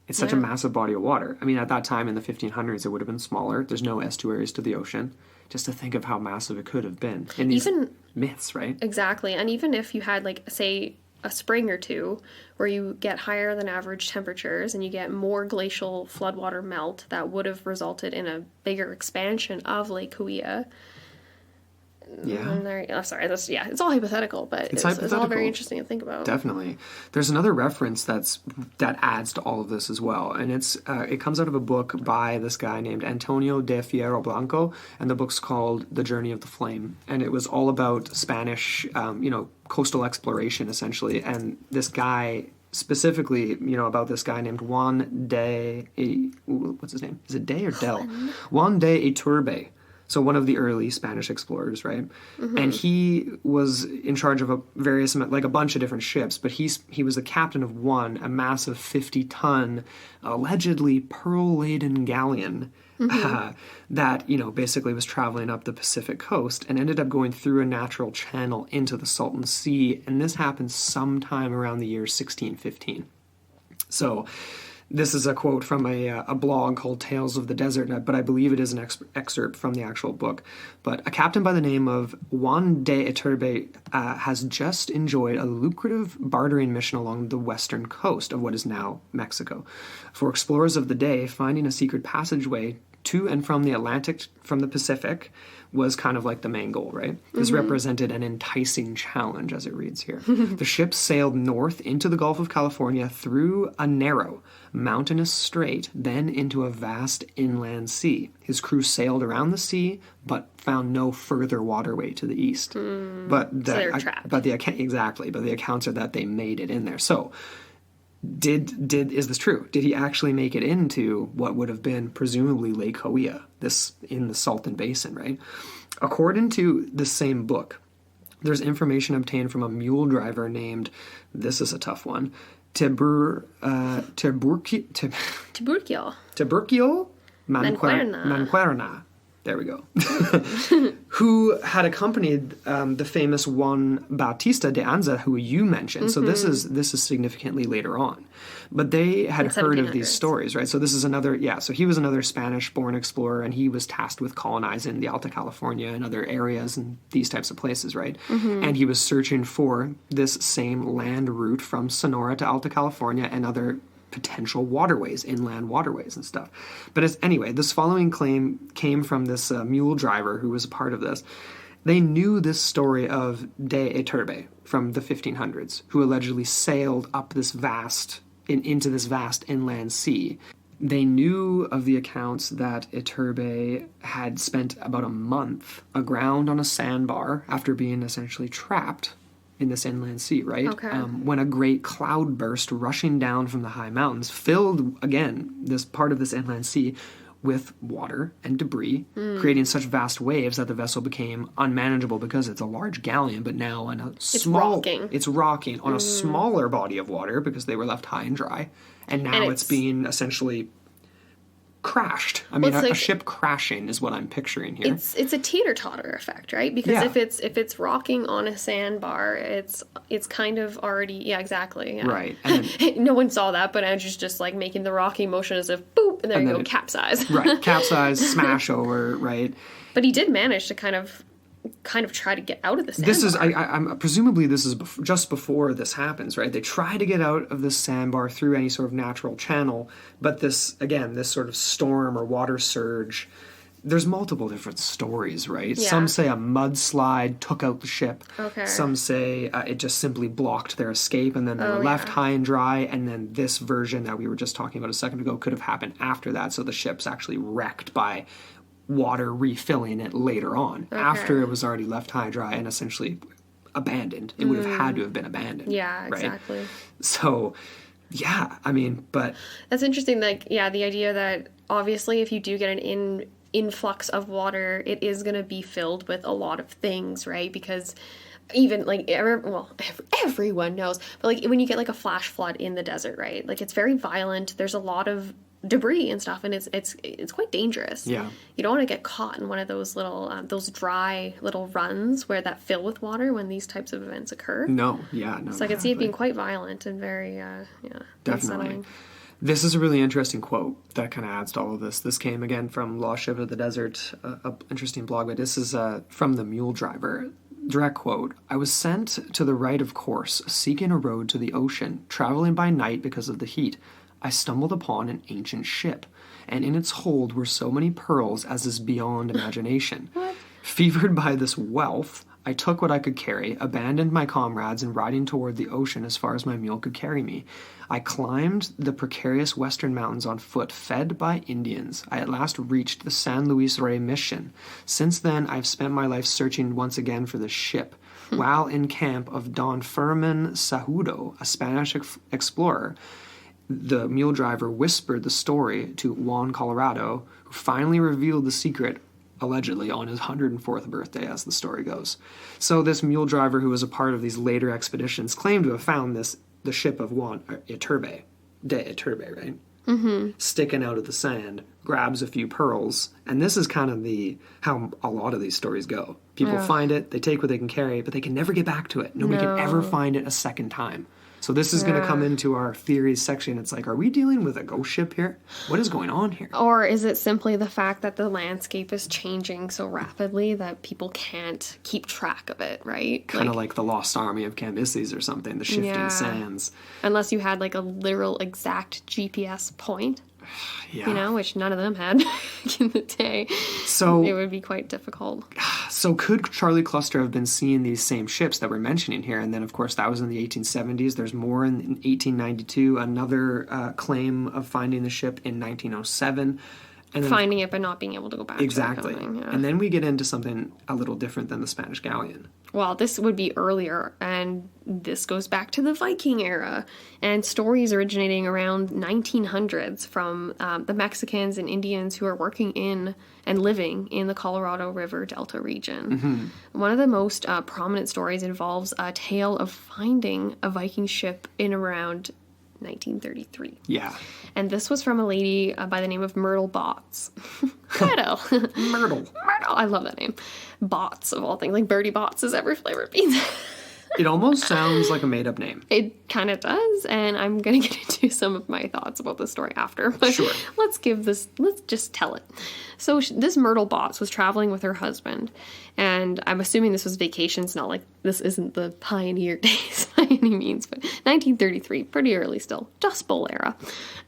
It's such a massive body of water. I mean, at that time in the 1500s, it would have been smaller. There's no estuaries to the ocean. Just to think of how massive it could have been. In these myths, right? Exactly. And even if you had, like, say, a spring or two where you get higher than average temperatures and you get more glacial floodwater melt, that would have resulted in a bigger expansion of Lake Coia. It's all hypothetical, but it's all very interesting to think about. Definitely. There's another reference that adds to all of this as well, and it comes out of a book by this guy named Antonio de Fierro Blanco, and the book's called The Journey of the Flame, and it was all about Spanish, coastal exploration, essentially, and this guy specifically, about this guy named Juan de... what's his name? Is it De or Del? Juan de Iturbe. So one of the early Spanish explorers, right? And he was in charge of a bunch of different ships, but he was the captain of one, a massive 50-ton, allegedly pearl-laden galleon that, basically was traveling up the Pacific coast and ended up going through a natural channel into the Salton Sea. And this happened sometime around the year 1615. So this is a quote from a blog called Tales of the Desert, but I believe it is an excerpt from the actual book. But a captain by the name of Juan de Iturbe has just enjoyed a lucrative bartering mission along the western coast of what is now Mexico. For explorers of the day, finding a secret passageway to and from the Atlantic from the Pacific was kind of like the main goal, right? This represented an enticing challenge, as it reads here. The ship sailed north into the Gulf of California through a narrow, mountainous strait, then into a vast inland sea. His crew sailed around the sea, but found no further waterway to the east. But So they were trapped. But the accounts are that they made it in there. So is this true? Did he actually make it into what would have been presumably Lake Hoia, this in the Salton Basin, right? According to the same book, there's information obtained from a mule driver named, this is a tough one, Tiburcio Mancuerna. There we go. Who had accompanied the famous Juan Bautista de Anza, who you mentioned. So this is significantly later on. But they had heard of these stories, right? So this is so he was another Spanish-born explorer, and he was tasked with colonizing the Alta California and other areas and these types of places, right? And he was searching for this same land route from Sonora to Alta California and other potential waterways, inland waterways and stuff. But anyway, this following claim came from this mule driver who was a part of this. They knew this story of de Iturbe from the 1500s, who allegedly sailed up this into this vast inland sea. They knew of the accounts that Iturbe had spent about a month aground on a sandbar after being essentially trapped in this inland sea, right? Okay. When a great cloud burst rushing down from the high mountains filled, again, this part of this inland sea with water and debris, creating such vast waves that the vessel became unmanageable because it's a large galleon, but now on a it's rocking on a smaller body of water because they were left high and dry, and now it's being essentially crashed. I mean, a ship crashing is what I'm picturing here. It's a teeter-totter effect, right? Because if it's rocking on a sandbar, it's kind of already exactly. Yeah. Right. And then, no one saw that, but Andrew's just like making the rocking motion as if boop, and there you go, capsize. Right, capsize, smash over, right? But he did manage to kind of try to get out of the sandbar. This is, I'm presumably this is just before this happens, right? They try to get out of this sandbar through any sort of natural channel, but this sort of storm or water surge, there's multiple different stories, right? Yeah. Some say a mudslide took out the ship. Okay. Some say it just simply blocked their escape, and then they were left high and dry, and then this version that we were just talking about a second ago could have happened after that, so the ship's actually wrecked by water refilling it later on, after it was already left high dry and essentially abandoned. It would have had to have been abandoned. Yeah, right? exactly. So, yeah, I mean, but that's interesting. Like, yeah, the idea that obviously if you do get an influx of water, it is going to be filled with a lot of things, right? Because even like everyone knows, but like when you get like a flash flood in the desert, right? Like it's very violent. There's a lot of debris and stuff, and it's quite dangerous. Yeah, you don't want to get caught in one of those little those dry little runs where that fill with water when these types of events occur. No. So I can see it being quite violent and very definitely unsettling. This is a really interesting quote that kind of adds to all of this. This came again from Lost Ship of the Desert, an interesting blog, but this is from the mule driver. Direct quote, "I was sent to the right of course, seeking a road to the ocean, traveling by night because of the heat. I stumbled upon an ancient ship, and in its hold were so many pearls as is beyond imagination. Fevered by this wealth, I took what I could carry, abandoned my comrades, and riding toward the ocean as far as my mule could carry me. I climbed the precarious western mountains on foot, fed by Indians. I at last reached the San Luis Rey mission. Since then, I've spent my life searching once again for the ship. While in camp of Don Fermin Sahudo, a Spanish explorer, the mule driver whispered the story to Juan Colorado, who finally revealed the secret, allegedly, on his 104th birthday, as the story goes. So this mule driver, who was a part of these later expeditions, claimed to have found the ship of Juan de Iturbe, right? sticking out of the sand, grabs a few pearls, and this is kind of how a lot of these stories go. People find it, they take what they can carry, but they can never get back to it. Nobody can ever find it a second time. So this is going to come into our theories section. It's like, are we dealing with a ghost ship here? What is going on here? Or is it simply the fact that the landscape is changing so rapidly that people can't keep track of it, right? Kind of like the Lost Army of Cambyses or something, the shifting sands. Unless you had like a literal exact GPS point. Yeah. You know, which none of them had back in the day. So it would be quite difficult. So could Charlie Cluster have been seeing these same ships that we're mentioning here? And then, of course, that was in the 1870s. There's more in 1892, another claim of finding the ship in 1907. And then, finding it but not being able to go back exactly. to it. Exactly. And then we get into something a little different than the Spanish Galleon. Well, this would be earlier, and this goes back to the Viking era, and stories originating around 1900s from the Mexicans and Indians who are working in and living in the Colorado River Delta region. One of the most prominent stories involves a tale of finding a Viking ship in around 1933. Yeah. And this was from a lady by the name of Myrtle Botts. Myrtle. Myrtle. I love that name. Botts, of all things. Like Birdie Botts is every flavor beans. It almost sounds like a made-up name. It kind of does, and I'm going to get into some of my thoughts about the story after. But sure. let's just tell it. So this Myrtle Botts was traveling with her husband, and I'm assuming this was vacations, not like this isn't the pioneer days by any means, but 1933, pretty early still, Dust Bowl era.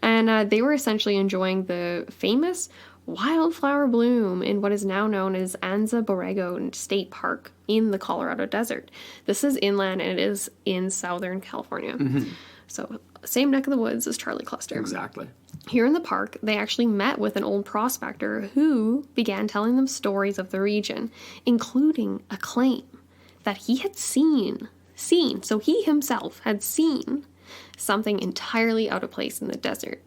And they were essentially enjoying the famous wildflower bloom in what is now known as Anza Borrego State Park in the Colorado Desert. This is inland and it is in Southern California. So same neck of the woods as Charlie Cluster. Exactly. Here in the park, they actually met with an old prospector who began telling them stories of the region, including a claim that he had seen, so he himself had seen something entirely out of place in the desert.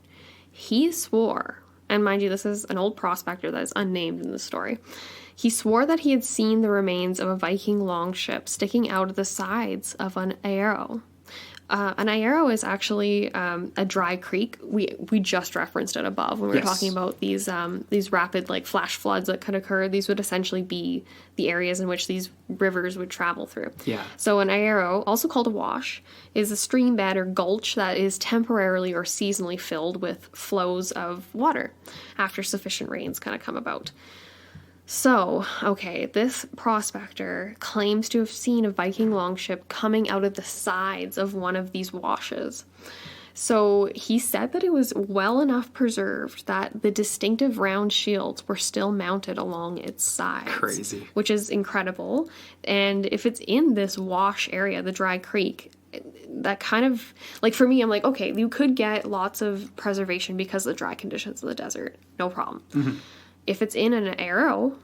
He swore, and mind you, this is an old prospector that is unnamed in the story. He swore that he had seen the remains of a Viking longship sticking out of the sides of an arrow. An arrow is actually a dry creek. We just referenced it above when we were talking about these rapid like flash floods that could occur. These would essentially be the areas in which these rivers would travel through. Yeah. So an arrow, also called a wash, is a stream bed or gulch that is temporarily or seasonally filled with flows of water after sufficient rains kind of come about. So, okay, this prospector claims to have seen a Viking longship coming out of the sides of one of these washes. So he said that it was well enough preserved that the distinctive round shields were still mounted along its sides. Crazy. Which is incredible. And if it's in this wash area, the dry creek, that kind of, like for me, I'm like, okay, you could get lots of preservation because of the dry conditions of the desert. No problem. Mm-hmm. If it's in an arrow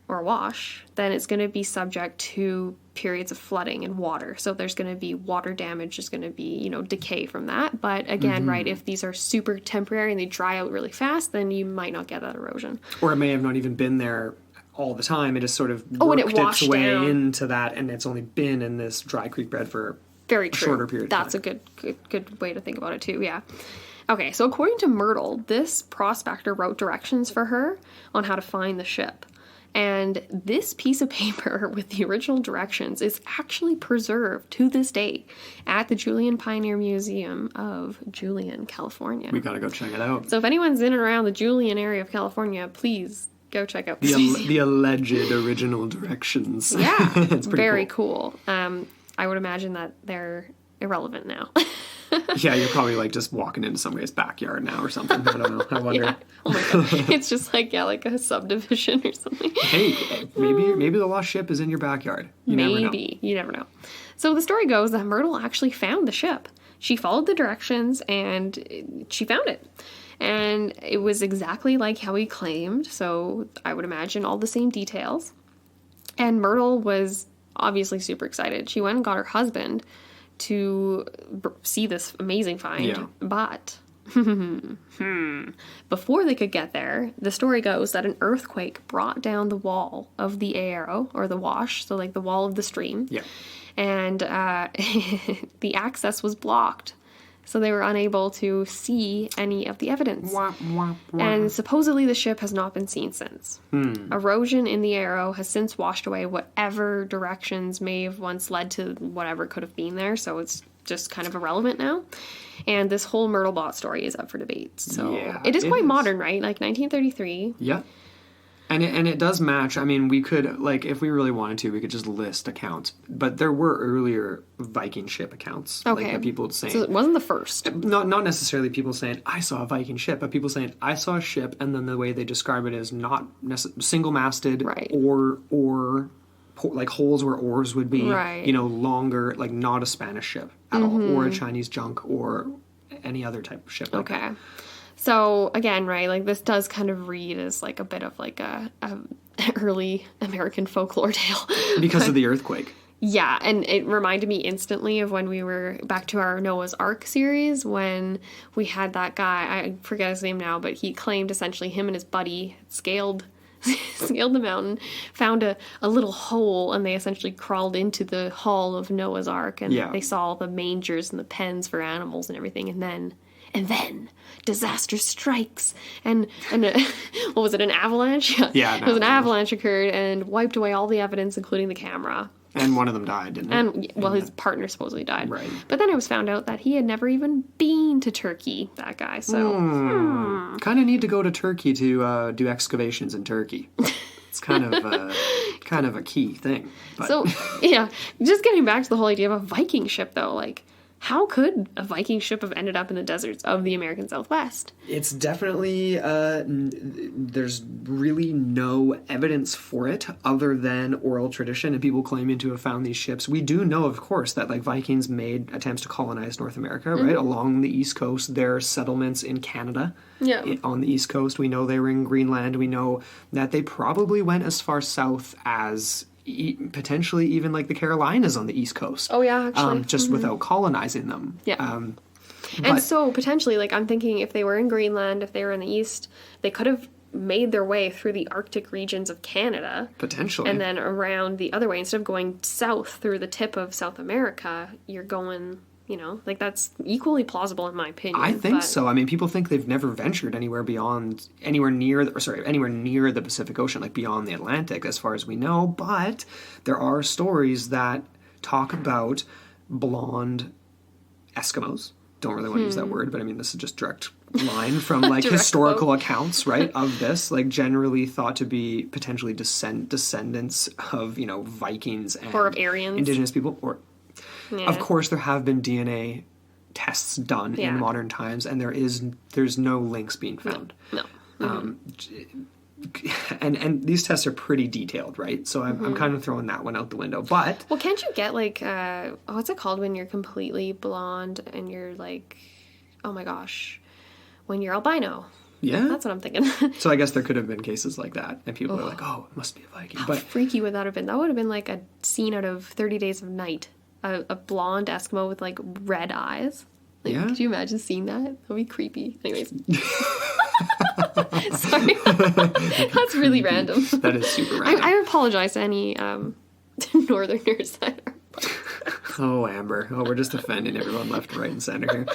or wash, then it's going to be subject to periods of flooding and water. So there's going to be water damage, there's going to be, decay from that. But again, right, if these are super temporary and they dry out really fast, then you might not get that erosion. Or it may have not even been there all the time. It just sort of worked its way into that, and it's only been in this dry creek bed for a shorter period of time. That's a good way to think about it too, yeah. Okay, so according to Myrtle, this prospector wrote directions for her on how to find the ship. And this piece of paper with the original directions is actually preserved to this day at the Julian Pioneer Museum of Julian, California. We gotta go check it out. So if anyone's in and around the Julian area of California, please go check out this museum. The alleged original directions. Yeah, it's very cool. I would imagine that they're irrelevant now. Yeah, you're probably like just walking into somebody's backyard now or something. I don't know. I wonder. Yeah. Oh my god. It's just like a subdivision or something. Hey, maybe the lost ship is in your backyard. You never know. You never know. So the story goes that Myrtle actually found the ship. She followed the directions and she found it. And it was exactly like how he claimed. So I would imagine all the same details. And Myrtle was obviously super excited. She went and got her husband to see this amazing find. Yeah. But before they could get there, the story goes that an earthquake brought down the wall of the arrow, or the wash, so like the wall of the stream. Yeah. And the access was blocked. So they were unable to see any of the evidence. Wah, wah, wah. And supposedly the ship has not been seen since. Erosion in the Arrow has since washed away whatever directions may have once led to whatever could have been there, so it's just kind of irrelevant now. And this whole Myrtle Bot story is up for debate. So Yeah, it is it quite is. modern, right? Like 1933. Yeah. And it does match. I mean, we could, like, if we really wanted to, we could just list accounts. But there were earlier Viking ship accounts. Okay. Like, that people saying... So it wasn't the first. Not necessarily people saying, I saw a Viking ship, but people saying, I saw a ship, and then the way they describe it is not single-masted Right. or like holes where oars would be, Right. you know, longer, like not a Spanish ship at all, or a Chinese junk, or any other type of ship like that. Okay. So again, right, like this does kind of read as like a bit of like a early American folklore tale. Because of the earthquake. Yeah, and it reminded me instantly of when we were back to our Noah's Ark series when we had that guy, I forget his name now, but he claimed essentially him and his buddy scaled the mountain, found a little hole, and they essentially crawled into the hull of Noah's Ark, and Yeah. they saw all the mangers and the pens for animals and everything, and then disaster strikes, and what was it, an avalanche? Yeah, It was an avalanche occurred and wiped away all the evidence, including the camera. And one of them died, didn't it? And, well, his partner supposedly died. Right. But then it was found out that he had never even been to Turkey, that guy, so... Kind of need to go to Turkey to do excavations in Turkey. It's kind of a key thing. But So, yeah, just getting back to the whole idea of a Viking ship, though, like, how could a Viking ship have ended up in the deserts of the American Southwest? it's definitely there's really no evidence for it other than oral tradition and people claiming to have found these ships. We do know, of course, that like Vikings made attempts to colonize North America, right? Along the East Coast. There are settlements in Canada. Yeah. On the East Coast. We know they were in Greenland. We know that they probably went as far south as potentially even like the Carolinas on the East Coast. Oh, yeah, actually. Just without colonizing them. Yeah. but- And so, potentially, like, I'm thinking if they were in Greenland, if they were in the East, they could have made their way through the Arctic regions of Canada. Potentially. And then around the other way, instead of going south through the tip of South America, you're going, you know, like that's equally plausible in my opinion. I think but- so. I mean, people think they've never ventured anywhere near the Pacific Ocean, like beyond the Atlantic, as far as we know. But there are stories that talk about blonde Eskimos. Don't really want to use that word, but I mean, this is just direct line from like Direct historical quote. accounts, right? Of this, like generally thought to be potentially descendants of, you know, Vikings and Or of Aryans. indigenous people, or Yeah. of course, there have been DNA tests done Yeah. in modern times, and there's no links being found. No. And these tests are pretty detailed, right? So I'm kind of throwing that one out the window. But Well, can't you get like, what's it called when you're completely blonde and you're like, oh my gosh, when you're albino? yeah, That's what I'm thinking. so I guess there could have been cases like that, and people are like, "Oh, it must be a Viking." How But freaky would that have been? That would have been like a scene out of 30 Days of Night. A blonde Eskimo with like red eyes. Like, Yeah. Could you imagine seeing that? That would be creepy. Anyways. Sorry. That's really random. that is super random. I apologize to any northerners that are. Oh, Amber. Oh, we're just offending everyone left, right, and center here.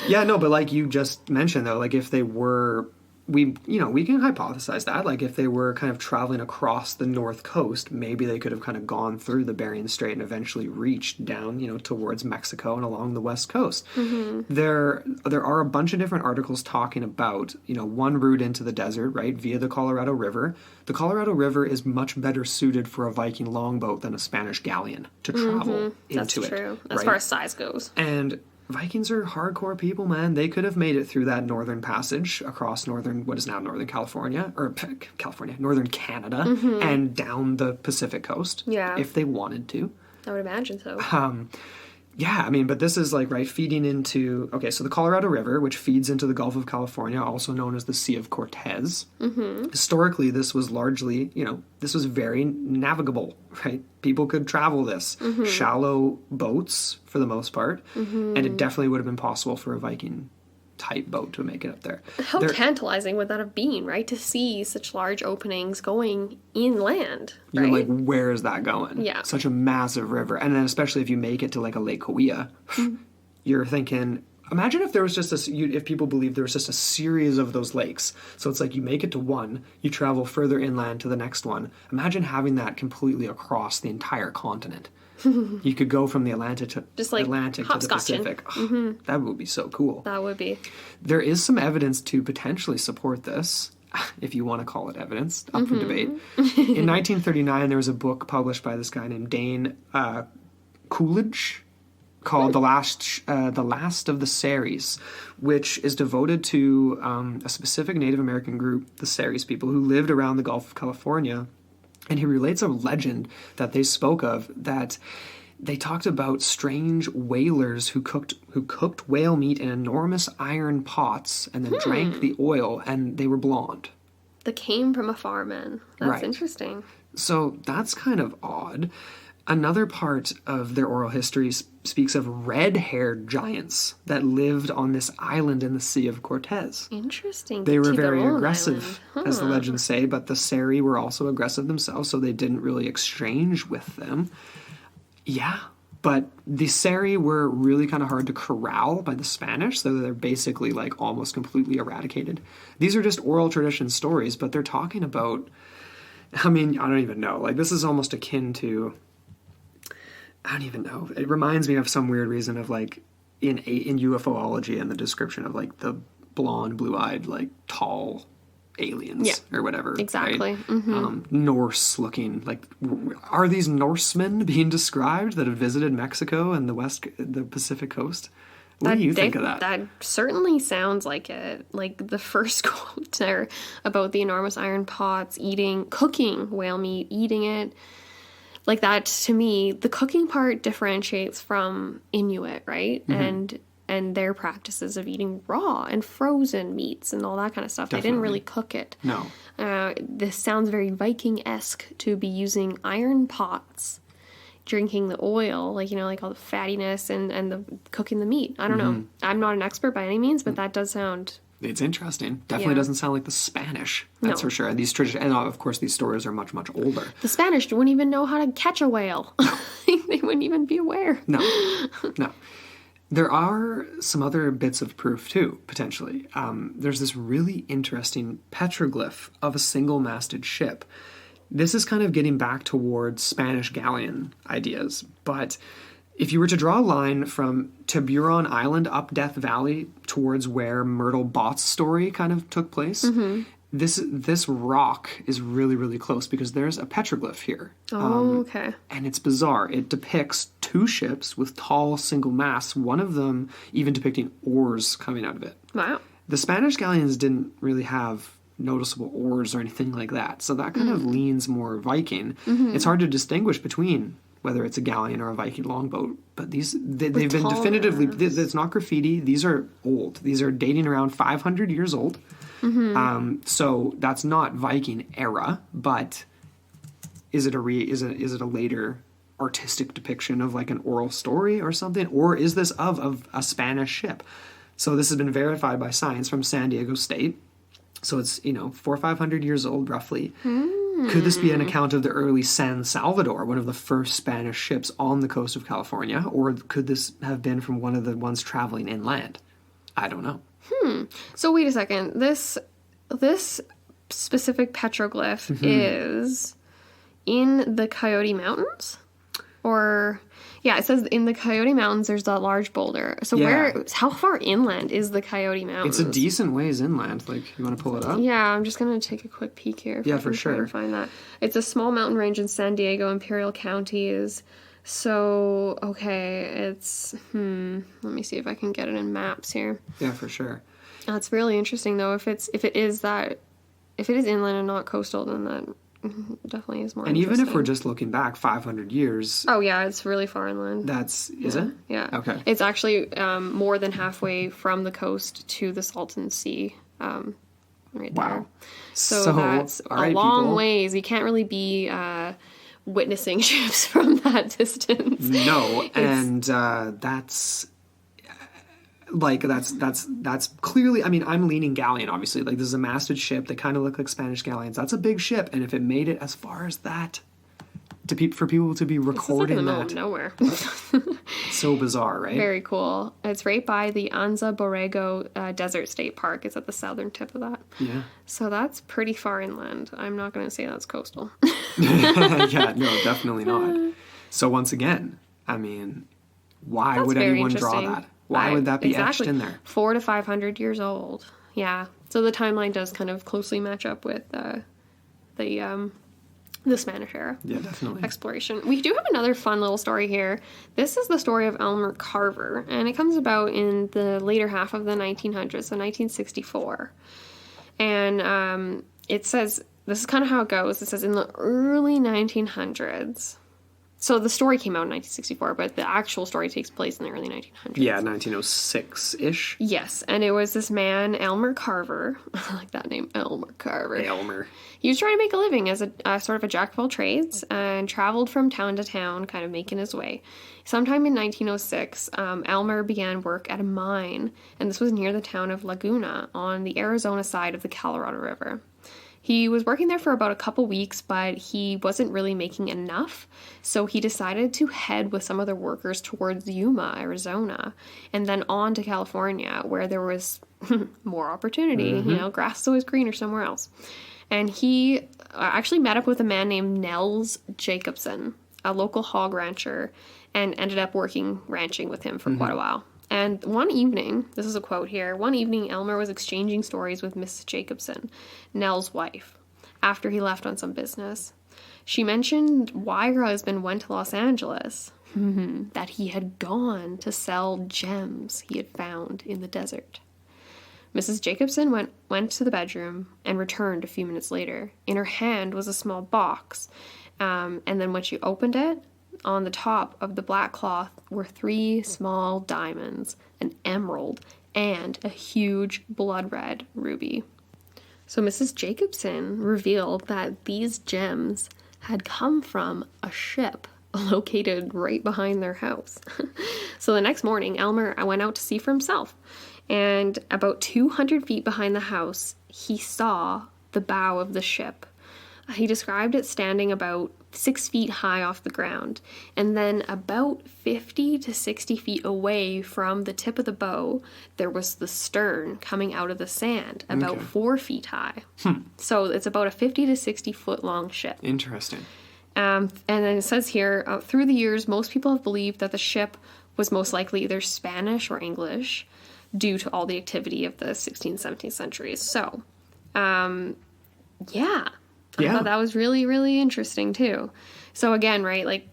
Yeah, no, but like you just mentioned, though, like if they were, we can hypothesize that. Like if they were kind of traveling across the North Coast, maybe they could have kind of gone through the Bering Strait and eventually reached down, towards Mexico and along the West Coast. Mm-hmm. There are a bunch of different articles talking about, one route into the desert, right, via the Colorado River. The Colorado River is much better suited for a Viking longboat than a Spanish galleon to travel That's into true. it. As right? far as size goes. And Vikings are hardcore people, man. They could have made it through that northern passage across what is now northern California, northern Canada, and down the Pacific coast. Yeah. If they wanted to. I would imagine so. Yeah, I mean, but this is like, right, feeding into, so the Colorado River, which feeds into the Gulf of California, also known as the Sea of Cortez. Historically, this was largely, this was very navigable, right? People could travel this. Shallow boats, for the most part. And it definitely would have been possible for a Viking-type boat to make it up there. How tantalizing would that have been, right? To see such large openings going inland, You're right? like, where is that going? Yeah. Such a massive river. And then especially if you make it to like a Lake Kauai, you're thinking, Imagine if there was just if people believed there was just a series of those lakes. So it's like you make it to one, you travel further inland to the next one. Imagine having that completely across the entire continent. You could go from the Atlantic to Just like Atlantic to the hopscotching. Pacific. Oh, that would be so cool. That would be. There is some evidence to potentially support this, if you want to call it evidence, up for debate. In 1939, there was a book published by this guy named Dane Coolidge called The Last of the Seris, which is devoted to a specific Native American group, the Seris people, who lived around the Gulf of California. And he relates a legend that they spoke of, that they talked about strange whalers who cooked whale meat in enormous iron pots and then drank the oil, and they were blonde. That came from a farman. That's Right. interesting. So that's kind of odd. Another part of their oral history speaks of red-haired giants that lived on this island in the Sea of Cortez. Interesting. They were To their very own aggressive, island. as the legends say, but the Seri were also aggressive themselves, so they didn't really exchange with them. Yeah, but the Seri were really kind of hard to corral by the Spanish, so they're basically like almost completely eradicated. These are just oral tradition stories, but they're talking about, I mean, I don't even know. Like, this is almost akin to, I don't even know. It reminds me of some weird reason of like in UFOlogy and the description of like the blonde, blue-eyed, like tall aliens or whatever. Exactly. Right? Mm-hmm. Norse looking. Like, are these Norsemen being described that have visited Mexico and the Pacific coast? What do you think of that? That certainly sounds like it. Like the first quote there about the enormous iron pots, cooking whale meat, eating it. Like that, to me, the cooking part differentiates from Inuit, right? Mm-hmm. And their practices of eating raw and frozen meats and all that kind of stuff. Definitely. They didn't really cook it. No. This sounds very Viking-esque to be using iron pots, drinking the oil, like, like all the fattiness and the cooking the meat. I don't know. I'm not an expert by any means, but that does sound... It's interesting. Definitely doesn't sound like the Spanish. That's No. for sure. And these traditions, and of course, these stories are much, much older. The Spanish wouldn't even know how to catch a whale. They wouldn't even be aware. No. There are some other bits of proof too, potentially. There's this really interesting petroglyph of a single-masted ship. This is kind of getting back towards Spanish galleon ideas, but if you were to draw a line from Tiburon Island up Death Valley towards where Myrtle Bott's story kind of took place, this rock is really, really close because there's a petroglyph here. Okay. And it's bizarre. It depicts two ships with tall single masts, one of them even depicting oars coming out of it. Wow. The Spanish galleons didn't really have noticeable oars or anything like that, so that kind of leans more Viking. It's hard to distinguish between whether it's a galleon or a Viking longboat, but they've been tall definitively, masts. it's not graffiti, these are old. These are dating around 500 years old. So that's not Viking era, but is it a later artistic depiction of like an oral story or something, or is this of a Spanish ship? So this has been verified by science from San Diego State. So it's 400 or 500 years old roughly. Could this be an account of the early San Salvador, one of the first Spanish ships on the coast of California, or could this have been from one of the ones traveling inland? I don't know. So wait a second. This specific petroglyph is in the Coyote Mountains? Or... Yeah, it says in the Coyote Mountains there's that large boulder. So how far inland is the Coyote Mountains? It's a decent ways inland. Like, you want to pull it up? Yeah, I'm just going to take a quick peek here. Yeah, I for can try sure. and find that. It's a small mountain range in San Diego, Imperial counties. So, okay, it's... Let me see if I can get it in maps here. Yeah, for sure. That's really interesting, though. If it is inland and not coastal, then that definitely is more And even if interesting. we're just looking back 500 years, Oh, yeah, it's really far inland. is it? Yeah. Okay. It's actually more than halfway from the coast to the Salton Sea. Right there. Wow. So that's all a right, long people. ways. You can't really be witnessing ships from that distance. No, and that's clearly, I mean, I'm leaning galleon, obviously. Like, this is a masted ship. They kind of look like Spanish galleons. That's a big ship, and if it made it as far as that, for people to be It's like in recording the middle that. of nowhere. So bizarre, right? Very cool. It's right by the Anza Borrego Desert State Park. It's at the southern tip of that. Yeah. So that's pretty far inland. I'm not going to say that's coastal. Yeah, no, definitely not. So once again, I mean, why That's would very anyone draw interesting. that? Why would that be Exactly. etched in there? 400 to 500 years old. Yeah. So the timeline does kind of closely match up with the Spanish era. Yeah, definitely. Exploration. We do have another fun little story here. This is the story of Elmer Carver, and it comes about in the later half of the 1900s, so 1964. And it says, this is kind of how it goes. It says, in the early 1900s. So the story came out in 1964, but the actual story takes place in the early 1900s. Yeah, 1906-ish. Yes, and it was this man, Elmer Carver. I like that name, Elmer Carver. Elmer. He was trying to make a living as a sort of a jack of all trades and traveled from town to town, kind of making his way. Sometime in 1906, Elmer began work at a mine, and this was near the town of Laguna on the Arizona side of the Colorado River. He was working there for about a couple weeks, but he wasn't really making enough, so he decided to head with some other workers towards Yuma, Arizona, and then on to California, where there was more opportunity. You know, grass is always greener somewhere else. And he actually met up with a man named Nels Jacobson, a local hog rancher, and ended up ranching with him for quite a while. And one evening, this is a quote here, one evening Elmer was exchanging stories with Miss Jacobson, Nell's wife, after he left on some business. She mentioned why her husband went to Los Angeles, that he had gone to sell gems he had found in the desert. Mrs. Jacobson went to the bedroom and returned a few minutes later. In her hand was a small box, and then when she opened it, on the top of the black cloth were 3 small diamonds, an emerald, and a huge blood-red ruby. So Mrs. Jacobson revealed that these gems had come from a ship located right behind their house. So the next morning, Elmer went out to see for himself, and about 200 feet behind the house, he saw the bow of the ship. He described it standing about 6 feet high off the ground, and then about 50 to 60 feet away from the tip of the bow, there was the stern coming out of the sand, about 4 feet high. So it's about a 50 to 60 foot long ship. Interesting. And then it says here, through the years, most people have believed that the ship was most likely either Spanish or English due to all the activity of the 16th, 17th centuries. So, yeah. I thought that was really, really interesting, too. So, again, right, like...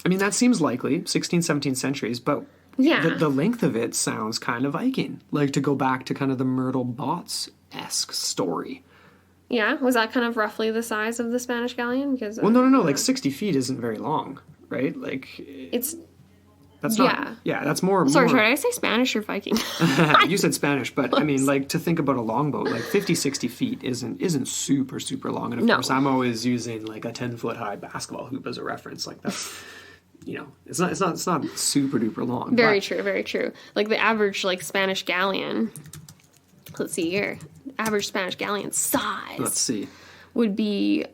I mean, that seems likely, 16th, 17th centuries, but the length of it sounds kind of Viking. Like, to go back to kind of the Myrtle Bots-esque story. Yeah? Was that kind of roughly the size of the Spanish Galleon? Because Well, no, like, 60 feet isn't very long, right? Like... It's... That's not... Yeah, that's more... Sorry, did I say Spanish or Viking? You said Spanish, but I mean, like, to think about a longboat, like 50, 60 feet isn't super, super long. And of course, I'm always using like a 10-foot high basketball hoop as a reference. Like that's, you know, it's not super duper long. Very true, very true. Like the average like Spanish galleon, let's see here, average Spanish galleon size. Let's see. Would be,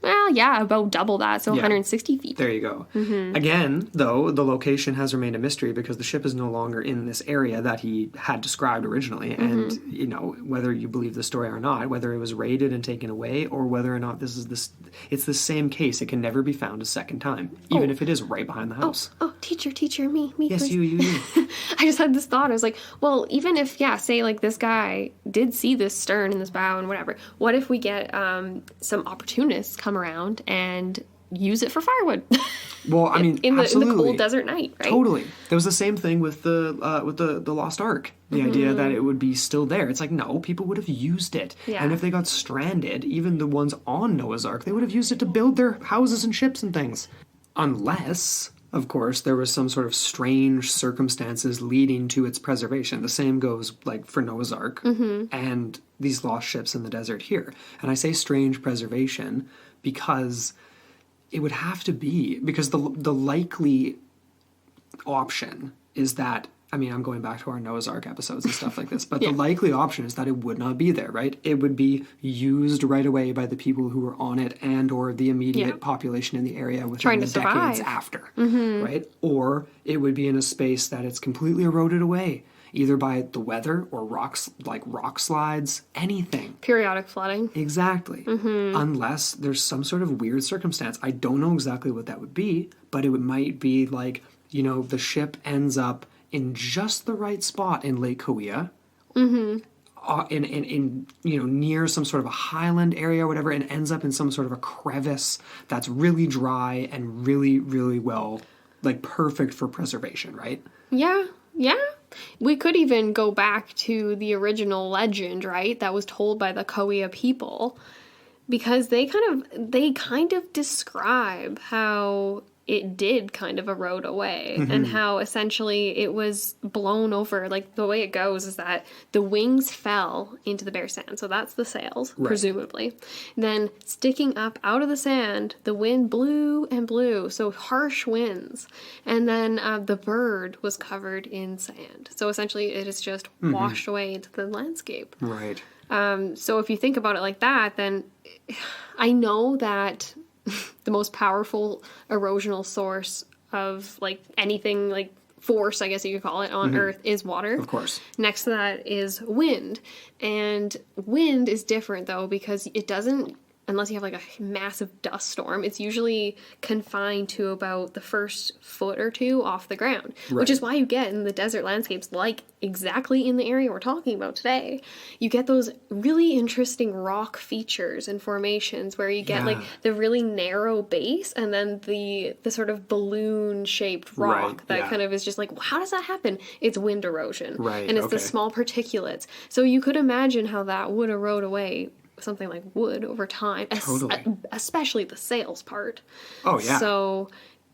well, yeah, about double that, so 160 feet. There you go. Again, though, the location has remained a mystery because the ship is no longer in this area that he had described originally. And, you know, whether you believe the story or not, whether it was raided and taken away, or whether or not it's the same case. It can never be found a second time, even if it is right behind the house. Oh, teacher, me, Yes, please. you. I just had this thought. I was like, well, even if, say, like, this guy did see this stern and this bow and whatever, what if we get some opportunists come around and use it for firewood? Well, I mean, in the absolutely. cold desert night, right? Totally. There was the same thing with the Lost Ark. The idea that it would be still there. It's like, no, people would have used it. Yeah. And if they got stranded, even the ones on Noah's Ark, they would have used it to build their houses and ships and things. Unless, of course, there was some sort of strange circumstances leading to its preservation. The same goes like for Noah's Ark and these lost ships in the desert here. And I say strange preservation because it would have to be, because the likely option is that I mean, I'm going back to our Noah's Ark episodes and stuff like this, but the likely option is that it would not be there, right? It would be used right away by the people who were on it and or the immediate population in the area within Trying the to decades survive. after, right? Or it would be in a space that it's completely eroded away, either by the weather or rocks, like rock slides, anything. Periodic flooding. Exactly. Unless there's some sort of weird circumstance. I don't know exactly what that would be, but it might be like, you know, the ship ends up in just the right spot in Lake Kauai, in you know, near some sort of a highland area or whatever, and ends up in some sort of a crevice that's really dry and really, really well, like perfect for preservation, right? Yeah. We could even go back to the original legend, right? That was told by the Kauai people, because they kind of describe how it did kind of erode away and how essentially it was blown over. Like, the way it goes is that the wings fell into the bare sand. So that's the sails, presumably. Then sticking up out of the sand, the wind blew and blew. So harsh winds. And then the bird was covered in sand. So essentially it is just washed away into the landscape. Right. So if you think about it like that, then I know that the most powerful erosional source of, like, anything, like, force, I guess you could call it, on Earth is water. Of course. Next to that is wind. And wind is different, though, because it doesn't, unless you have, like, a massive dust storm, it's usually confined to about the first foot or two off the ground, which is why you get in the desert landscapes, like exactly in the area we're talking about today, you get those really interesting rock features and formations where you get like the really narrow base and then the sort of balloon shaped rock that kind of is just like, well, how does that happen? It's wind erosion. And it's the small particulates. So you could imagine how that would erode away something like wood over time, especially the sails part. Oh, yeah. So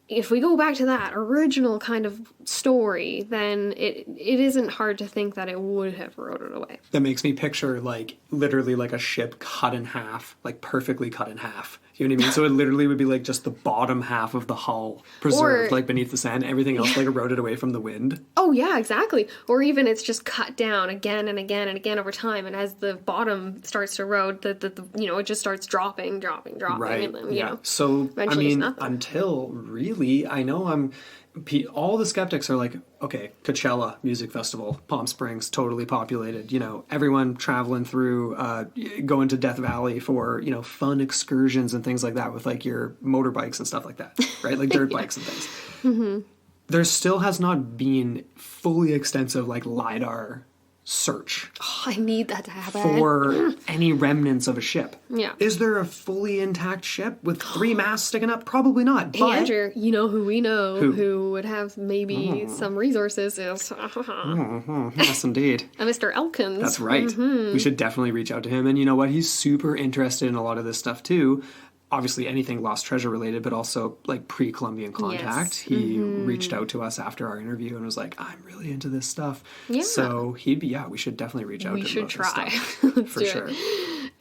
if we go back to that original kind of story, then it isn't hard to think that it would have eroded away. That makes me picture, like, literally like a ship cut in half, like perfectly cut in half. You know what I mean? So it literally would be like just the bottom half of the hull preserved, like beneath the sand. Everything else like eroded away from the wind. Oh, yeah, exactly. Or even it's just cut down again and again and again over time. And as the bottom starts to erode, the you know, it just starts dropping. Right. And then, you know, so, I eventually it's mean, nothing. until really, I know all the skeptics are like, okay, Coachella Music Festival, Palm Springs, totally populated. You know, everyone traveling through, going to Death Valley for, you know, fun excursions and things like that with like your motorbikes and stuff like that, right? Like dirt bikes and things. There still has not been fully extensive like LiDAR search Oh, I need that to happen. for any remnants of a ship. Yeah. Is there a fully intact ship with 3 masts sticking up? Probably not. But Andrew, you know who we know Who? who would have maybe some resources is yes, indeed. Mr. Elkins. That's right. We should definitely reach out to him. And you know what? He's super interested in a lot of this stuff too. Obviously anything lost treasure related, but also like pre-Columbian contact. He reached out to us after our interview and was like, I'm really into this stuff. Yeah. So he'd be, we should definitely reach out to him. We should about this try. stuff. Let's For do sure. it. Do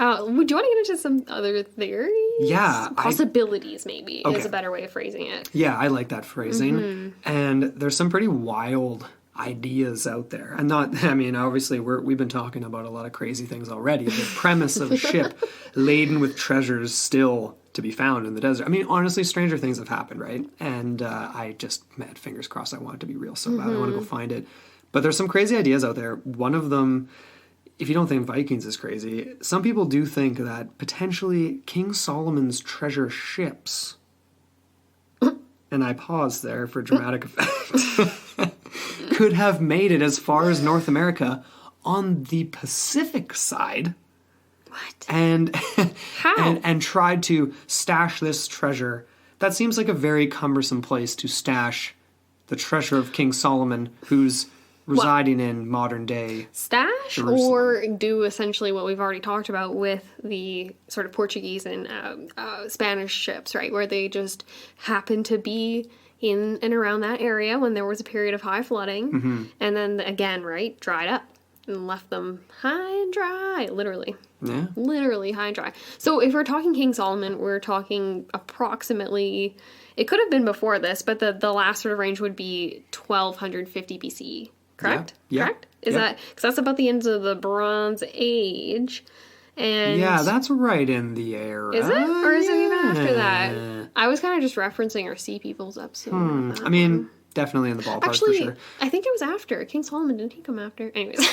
you want to get into some other theories? Yeah. Possibilities, maybe, is Okay. a better way of phrasing it. Yeah, I like that phrasing. And there's some pretty wild ideas out there. And not, I mean, obviously we've been talking about a lot of crazy things already. The premise of a ship laden with treasures still to be found in the desert. I mean, honestly, stranger things have happened, right? And I just, man, fingers crossed, I want it to be real so bad. I want to go find it. But there's some crazy ideas out there. One of them, if you don't think Vikings is crazy, some people do think that potentially King Solomon's treasure ships, and I paused there for dramatic effect, could have made it as far as North America on the Pacific side. What? And How? and tried to stash this treasure. That seems like a very cumbersome place to stash the treasure of King Solomon, who's residing in modern day Stash Jerusalem. or do essentially what we've already talked about with the sort of Portuguese and Spanish ships, right? Where they just happen to be in and around that area when there was a period of high flooding. And then again, right, dried up and left them high and dry, literally. Yeah. Literally high and dry. So if we're talking King Solomon, we're talking approximately, it could have been before this, but the last sort of range would be 1250 BCE. correct? Yeah. Correct? Is Yeah. that, because that's about the end of the Bronze Age. And Yeah, that's right in the era. is it? Or is it even after Yeah. that? I was kind of just referencing our Sea Peoples episode. with that I mean, one. definitely in the ballpark Actually, for sure. I think it was after. King Solomon, didn't he come after? Anyways.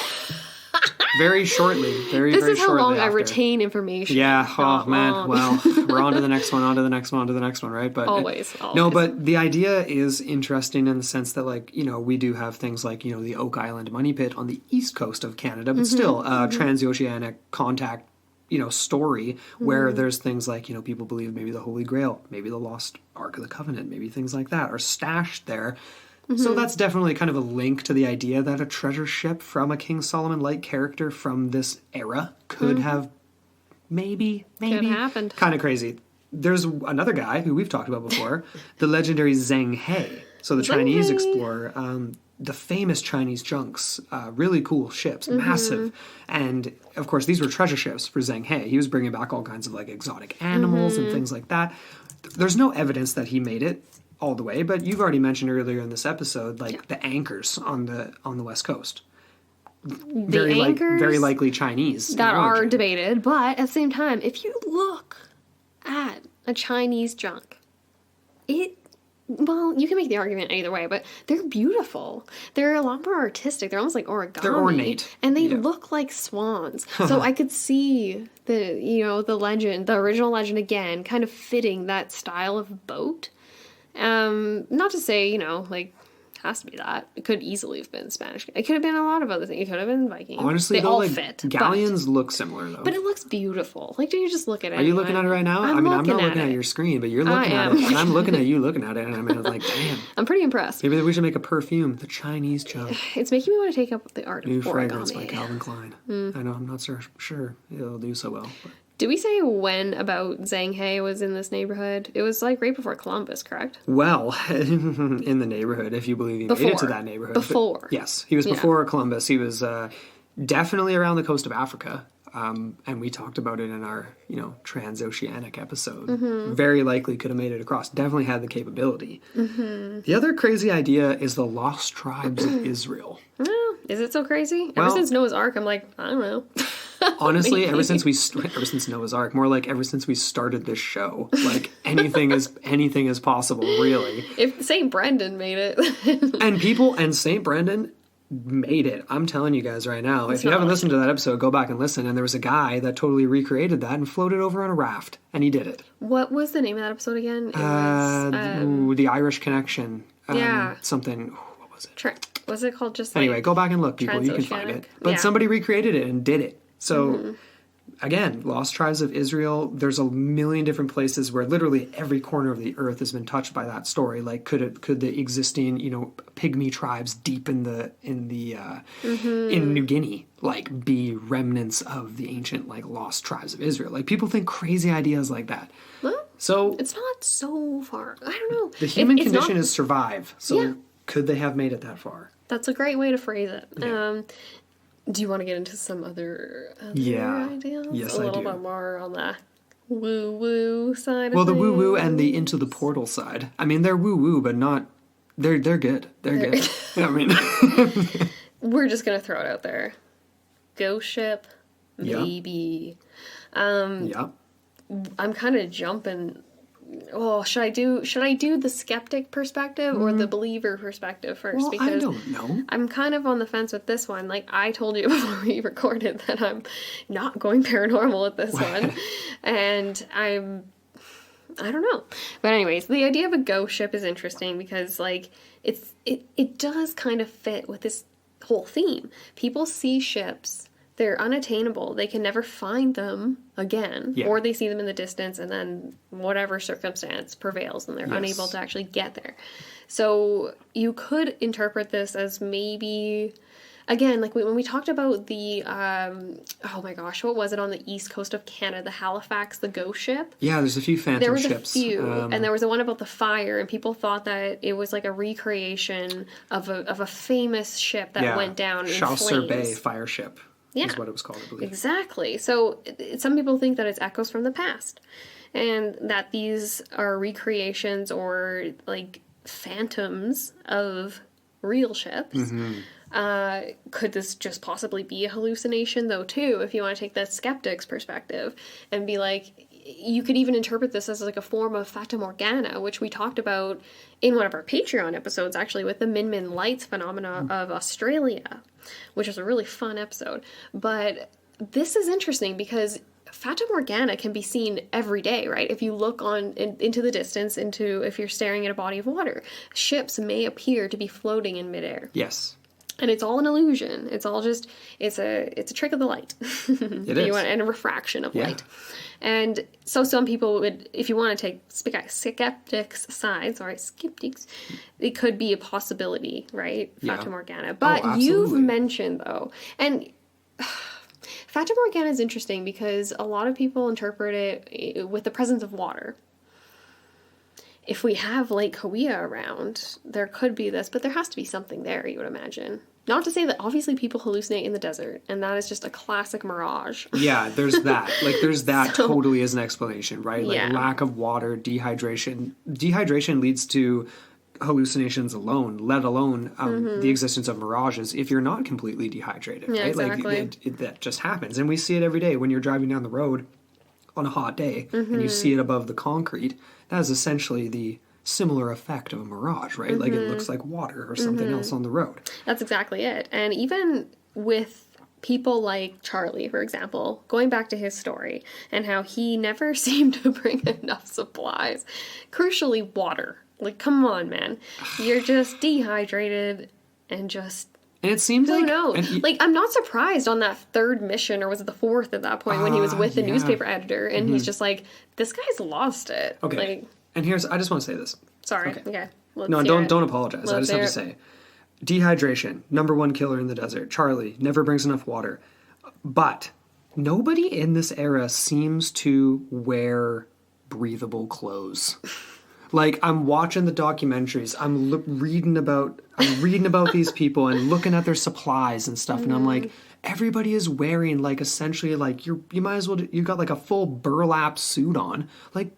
Very shortly. Very, This very is how shortly long I after. retain information. Yeah, oh Not man. long. Well, we're on to the next one, on to the next one, on to the next one, right? But Always. No, but the idea is interesting in the sense that, like, you know, we do have things like, you know, the Oak Island Money Pit on the east coast of Canada, but still, transoceanic contact, you know, story where there's things like, you know, people believe maybe the Holy Grail, maybe the Lost Ark of the Covenant, maybe things like that are stashed there. So that's definitely kind of a link to the idea that a treasure ship from a King Solomon-like character from this era could have maybe happened. kind of crazy. There's another guy who we've talked about before, the legendary Zheng He. So the Chinese He. explorer, the famous Chinese junks, really cool ships, massive. And of course, these were treasure ships for Zheng He. He was bringing back all kinds of like exotic animals and things like that. There's no evidence that he made it all the way, but you've already mentioned earlier in this episode, like the anchors on the West Coast. The anchors very likely Chinese. in that are origin. debated, but at the same time, if you look at a Chinese junk, well, you can make the argument either way, but they're beautiful. They're a lot more artistic. They're almost like origami. They're ornate. And they look like swans. So I could see the legend, the original legend again, kind of fitting that style of boat. Not to say, like, has to be that. It could easily have been Spanish. It could have been a lot of other things. It could have been Viking. Honestly, they though, all like, fit. galleons look similar, though. But it looks beautiful. Like, do you just look at it? Are you looking at it right now? I'm not looking at it. your screen, but you're looking at am. it. And I'm looking at you looking at it, and I'm like, damn. I'm pretty impressed. Maybe we should make a perfume, the Chinese junk. It's making me want to take up the art of New origami. fragrance by Calvin Klein. I know, I'm not sure it'll do so well. But. Did we say when about Zhang He was in this neighborhood? It was like right before Columbus, correct? Well, in the neighborhood, if you believe he made it to that neighborhood. Before. But yes, he was before Columbus. He was definitely around the coast of Africa. And we talked about it in our, transoceanic episode. Very likely could have made it across. Definitely had the capability. The other crazy idea is the lost tribes of Israel. Well, is it so crazy? Ever since Noah's Ark, I'm like, I don't know. Honestly, ever since Noah's Ark, more like ever since we started this show, like anything is possible, really. If St. Brendan made it. And St. Brendan made it. I'm telling you guys right now. If you haven't listened to that episode, go back and listen. And there was a guy that totally recreated that and floated over on a raft, and he did it. What was the name of that episode again? It was The Irish Connection. Yeah. Something. What was it? Was it called just Anyway, go back and look, people. You can find it. But somebody recreated it and did it. So, again, Lost Tribes of Israel, there's a million different places where literally every corner of the earth has been touched by that story. Like, could the existing, pygmy tribes deep in New Guinea, like, be remnants of the ancient, like, Lost Tribes of Israel? Like, people think crazy ideas like that. Well, so it's not so far. I don't know. The human condition is survive. So, could they have made it that far? That's a great way to phrase it. Yeah. Do you want to get into some other ideas? Yes, a I little do. bit more on the woo-woo side of Well, the things? woo-woo and the into the portal side. I mean, they're woo-woo, but not... They're good. They're good. I mean... We're just going to throw it out there. Ghost ship, maybe. Yeah. I'm kind of jumping... Oh, should I do the skeptic perspective or the believer perspective first? Well, because I don't know. I'm kind of on the fence with this one. Like, I told you before we recorded that I'm not going paranormal with this one. And I don't know. But anyways, the idea of a ghost ship is interesting because, like, it does kind of fit with this whole theme. People see ships, they're unattainable, they can never find them again, or they see them in the distance and then whatever circumstance prevails and they're unable to actually get there. So you could interpret this as maybe, again, like when we talked about the, oh my gosh, what was it on the east coast of Canada, the Halifax, the ghost ship? Yeah, there's a few phantom There was ships. a few, and there was the one about the fire, and people thought that it was like a recreation of a famous ship that went down in Chaucer flames. Bay fire ship. Is what it was called, I believe. Exactly. So some people think that it's echoes from the past, and that these are recreations or like phantoms of real ships. Could this just possibly be a hallucination, though, too, if you want to take that skeptic's perspective and be like, you could even interpret this as like a form of Fata Morgana, which we talked about in one of our Patreon episodes, actually, with the Min Min Lights phenomena of Australia, which was a really fun episode. But this is interesting because Fata Morgana can be seen every day, right? If you look into the distance, if you're staring at a body of water, ships may appear to be floating in midair. Yes. And it's all an illusion. It's all just, it's a trick of the light. It is. And a refraction of light. And so some people would, if you want to take skeptics' side, skeptics, it could be a possibility, right? Fata Morgana. But you've mentioned, though, and Fata Morgana is interesting because a lot of people interpret it with the presence of water. If we have Lake Kauai around, there could be this, but there has to be something there, you would imagine. Not to say that obviously people hallucinate in the desert, and that is just a classic mirage. Yeah, there's that. There's that totally as an explanation, right? Lack of water, dehydration. Dehydration leads to hallucinations alone, let alone the existence of mirages if you're not completely dehydrated, right? Exactly. That just happens. And we see it every day when you're driving down the road on a hot day and you see it above the concrete. That is essentially the similar effect of a mirage, right? Like it looks like water or something else on the road. That's exactly it. And even with people like Charlie, for example, going back to his story and how he never seemed to bring enough supplies. Crucially, water. Like, come on, man. You're just dehydrated and just... And it seems who knows? I'm not surprised on that third mission, or was it the fourth at that point, when he was with the newspaper editor, and he's just like, this guy's lost it. Okay. And I just want to say this. Sorry. Okay. No, don't apologize. I just have to say, dehydration, number one killer in the desert. Charlie never brings enough water. But nobody in this era seems to wear breathable clothes. I'm watching the documentaries. I'm reading about these people and looking at their supplies and stuff, and I'm like, everybody is wearing essentially you might as well, you got a full burlap suit on.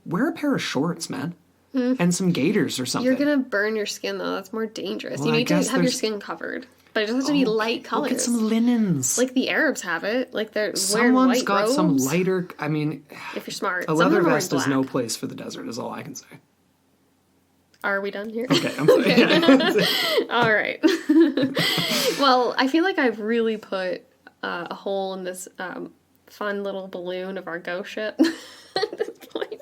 Wear a pair of shorts, man, and some gaiters or something. You're gonna burn your skin though. That's more dangerous. You need to have your skin covered, but it doesn't have to be light colors. Get some linens. The Arabs have it. They're Someone's wearing white got robes. some lighter. I mean, if you're smart, a leather vest is no place for the desert. Is all I can say. Are we done here? Okay, I'm sorry. All right. Well, I feel like I've really put a hole in this fun little balloon of our ghost ship at this point.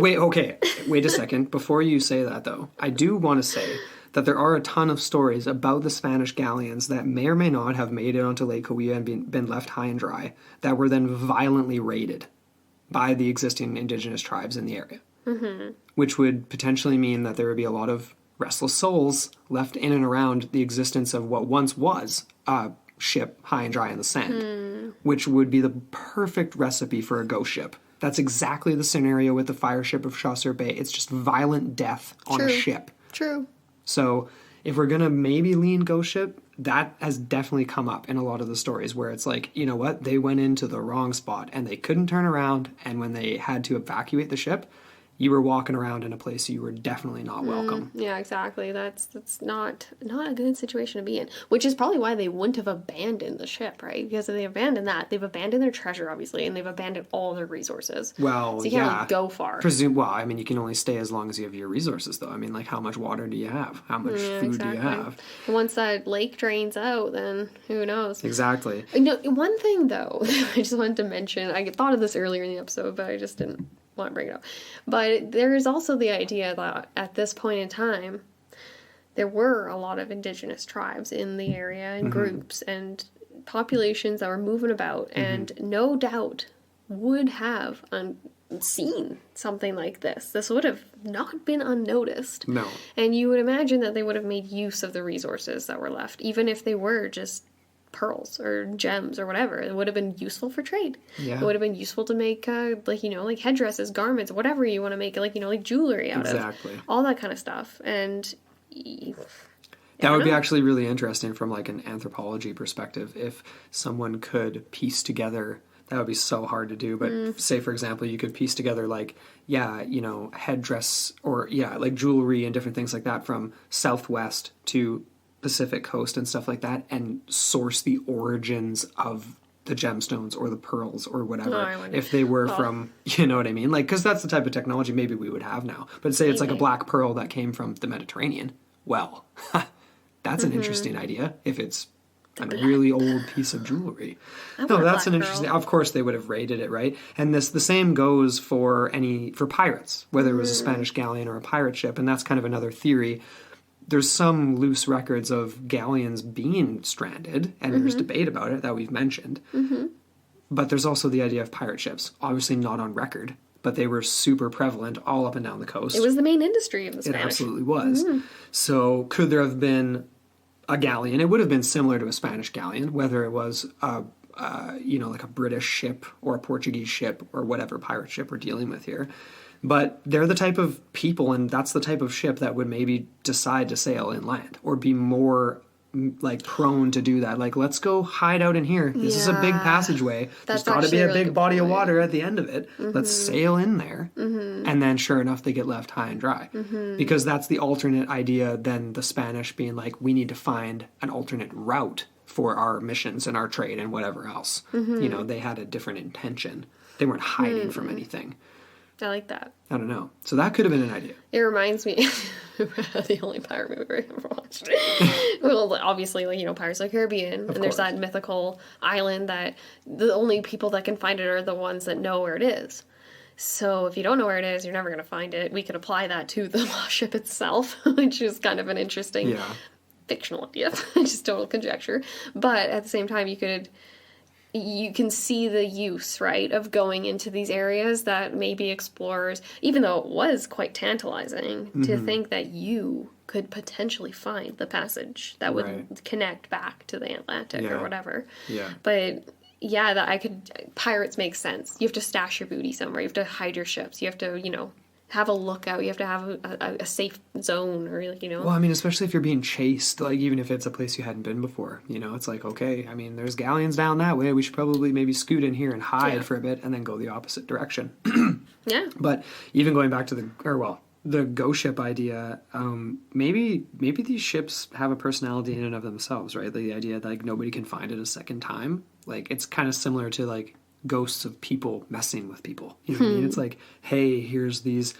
Wait a second. Before you say that, though, I do want to say that there are a ton of stories about the Spanish galleons that may or may not have made it onto Lake Kauai and been left high and dry, that were then violently raided by the existing indigenous tribes in the area. Which would potentially mean that there would be a lot of restless souls left in and around the existence of what once was a ship high and dry in the sand, which would be the perfect recipe for a ghost ship. That's exactly the scenario with the fire ship of Chasseur Bay. It's just violent death on a ship. True. So if we're going to maybe lean ghost ship, that has definitely come up in a lot of the stories where it's you know what, they went into the wrong spot and they couldn't turn around, and when they had to evacuate the ship, you were walking around in a place you were definitely not welcome. Yeah, exactly. That's not a good situation to be in. Which is probably why they wouldn't have abandoned the ship, right? Because if they abandoned that, they've abandoned their treasure, obviously, and they've abandoned all their resources. Well, so you can't really go far. You can only stay as long as you have your resources, though. How much water do you have? How much food do you have? And once that lake drains out, then who knows? Exactly. One thing, though, I just wanted to mention, I thought of this earlier in the episode, but I just didn't want to bring it up. But there is also the idea that at this point in time, there were a lot of indigenous tribes in the area and groups and populations that were moving about, and no doubt would have seen something like this. This would have not been unnoticed. No. And you would imagine that they would have made use of the resources that were left, even if they were just pearls or gems or whatever. It would have been useful for trade. Yeah. It would have been useful to make headdresses, garments, whatever you want to make, jewelry out of. Exactly. All that kind of stuff. And that would be actually really interesting from an anthropology perspective. If someone could piece together, that would be so hard to do, but say for example you could piece together headdress or jewelry and different things like that from Southwest to Pacific coast and stuff like that and source the origins of the gemstones or the pearls or whatever, I wonder. if they were from, you know what I mean? Like, because that's the type of technology maybe we would have now. But say it's like a black pearl that came from the Mediterranean. Well, that's an interesting idea if it's a really old piece of jewelry. No, that's an interesting. Of course, they would have rated it, right? And the same goes for pirates, whether it was a Spanish galleon or a pirate ship, and that's kind of another theory. There's some loose records of galleons being stranded, and there's debate about it that we've mentioned. But there's also the idea of pirate ships, obviously not on record, but they were super prevalent all up and down the coast. It was the main industry of the Spanish. It absolutely was. So could there have been a galleon? It would have been similar to a Spanish galleon, whether it was like a British ship or a Portuguese ship or whatever pirate ship we're dealing with here. But they're the type of people, and that's the type of ship that would maybe decide to sail inland or be more like prone to do that. Like, let's go hide out in here. This is a big passageway. There's got to be a big body of water at the end of it. Let's sail in there. And then sure enough, they get left high and dry. Because that's the alternate idea than the Spanish being like, we need to find an alternate route for our missions and our trade and whatever else. You know, they had a different intention. They weren't hiding from anything. I like that. I don't know. So that could have been an idea. It reminds me of the only pirate movie I ever watched. Well, obviously, like, you know, Pirates of the Caribbean. And there's that mythical island that the only people that can find it are the ones that know where it is. So if you don't know where it is, you're never going to find it. We could apply that to the lost ship itself, which is kind of an interesting fictional idea. Just total conjecture. But at the same time, you can see the use, right, of going into these areas that maybe explorers, even though it was quite tantalizing to think that you could potentially find the passage that would connect back to the Atlantic or whatever. But pirates make sense. You have to stash your booty somewhere. You have to hide your ships. You have to, you know, have a lookout. You have to have a safe zone, or, like, you know. Well, I mean, especially if you're being chased, like, even if it's a place you hadn't been before, you know, it's like, okay, I mean, there's galleons down that way. We should probably maybe scoot in here and hide for a bit and then go the opposite direction. But even going back to the ghost ship idea, maybe these ships have a personality in and of themselves, right? The idea that, like, nobody can find it a second time. Like, it's kind of similar to, like, ghosts of people messing with people. You know what I mean? It's like, hey, here's these,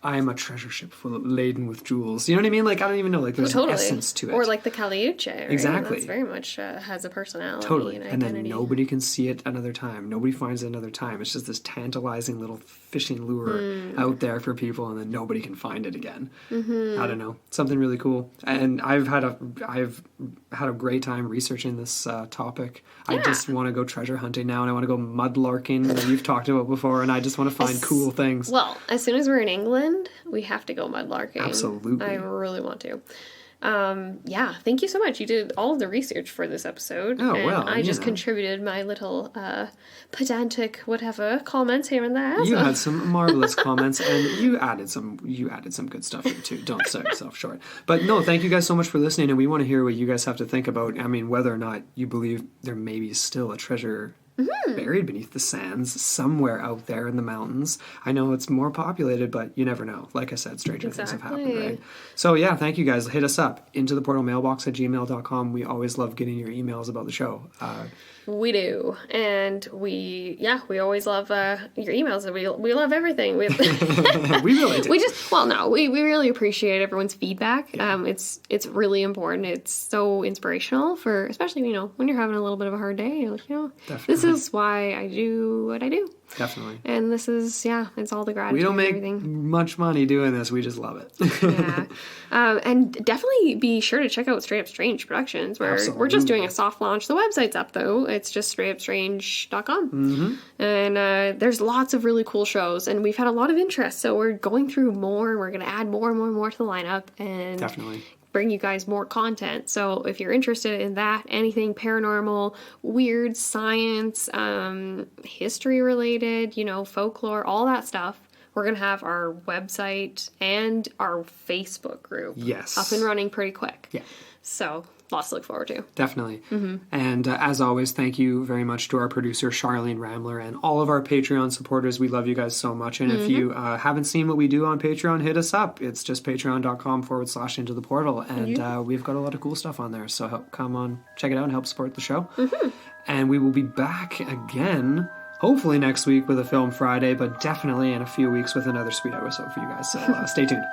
I'm a treasure ship laden with jewels. You know what I mean? Like, I don't even know. Like, there's an essence to it. Or like the Caliuche, right? Exactly. That's very much has a personality. Totally. And then nobody can see it another time. Nobody finds it another time. It's just this tantalizing little fishing lure out there for people, and then nobody can find it again. I don't know. Something really cool. And I've had a great time researching this topic. I just want to go treasure hunting now, and I want to go mudlarking, that you've talked about before, and I just want to find cool things. Well, as soon as we're in England, we have to go mudlarking. Absolutely. I really want to. Thank you so much. You did all of the research for this episode. Oh, well, I just contributed my little pedantic whatever comments here and there. You had some marvelous comments, and you added some good stuff here too. Don't sell yourself short. But no, thank you guys so much for listening, and we want to hear what you guys have to think about. I mean, whether or not you believe there may be still a treasure buried beneath the sands somewhere out there in the mountains. I know it's more populated, but you never know. Like I said, stranger things have happened, right? So yeah, thank you guys. Hit us up, into the portal mailbox at gmail.com. We always love getting your emails about the show. We do, and we always love your emails. We love everything. We really do. We really appreciate everyone's feedback. It's really important. It's so inspirational for, especially, you know, when you're having a little bit of a hard day. You're like, you know, this is why I do what I do. Definitely. And this is, it's all the gratitude. We don't make and everything. much money doing this. We just love it. And definitely be sure to check out Straight Up Strange Productions. We're just doing a soft launch. The website's up, though. It's just straightupstrange.com. And there's lots of really cool shows. And we've had a lot of interest. So we're going through more. We're going to add more and more and more to the lineup. And definitely bring you guys more content. So if you're interested in that, anything paranormal, weird, science, history related, you know, folklore, all that stuff, we're going to have our website and our Facebook group Yes. up and running pretty quick. Yeah. So lots to look forward to. Definitely. And as always, thank you very much to our producer, Charlene Ramler, and all of our Patreon supporters. We love you guys so much. And if you haven't seen what we do on Patreon, hit us up. It's just patreon.com/into the portal. And we've got a lot of cool stuff on there. So come on, check it out and help support the show. And we will be back again, hopefully next week with a Film Friday, but definitely in a few weeks with another sweet episode for you guys. So stay tuned.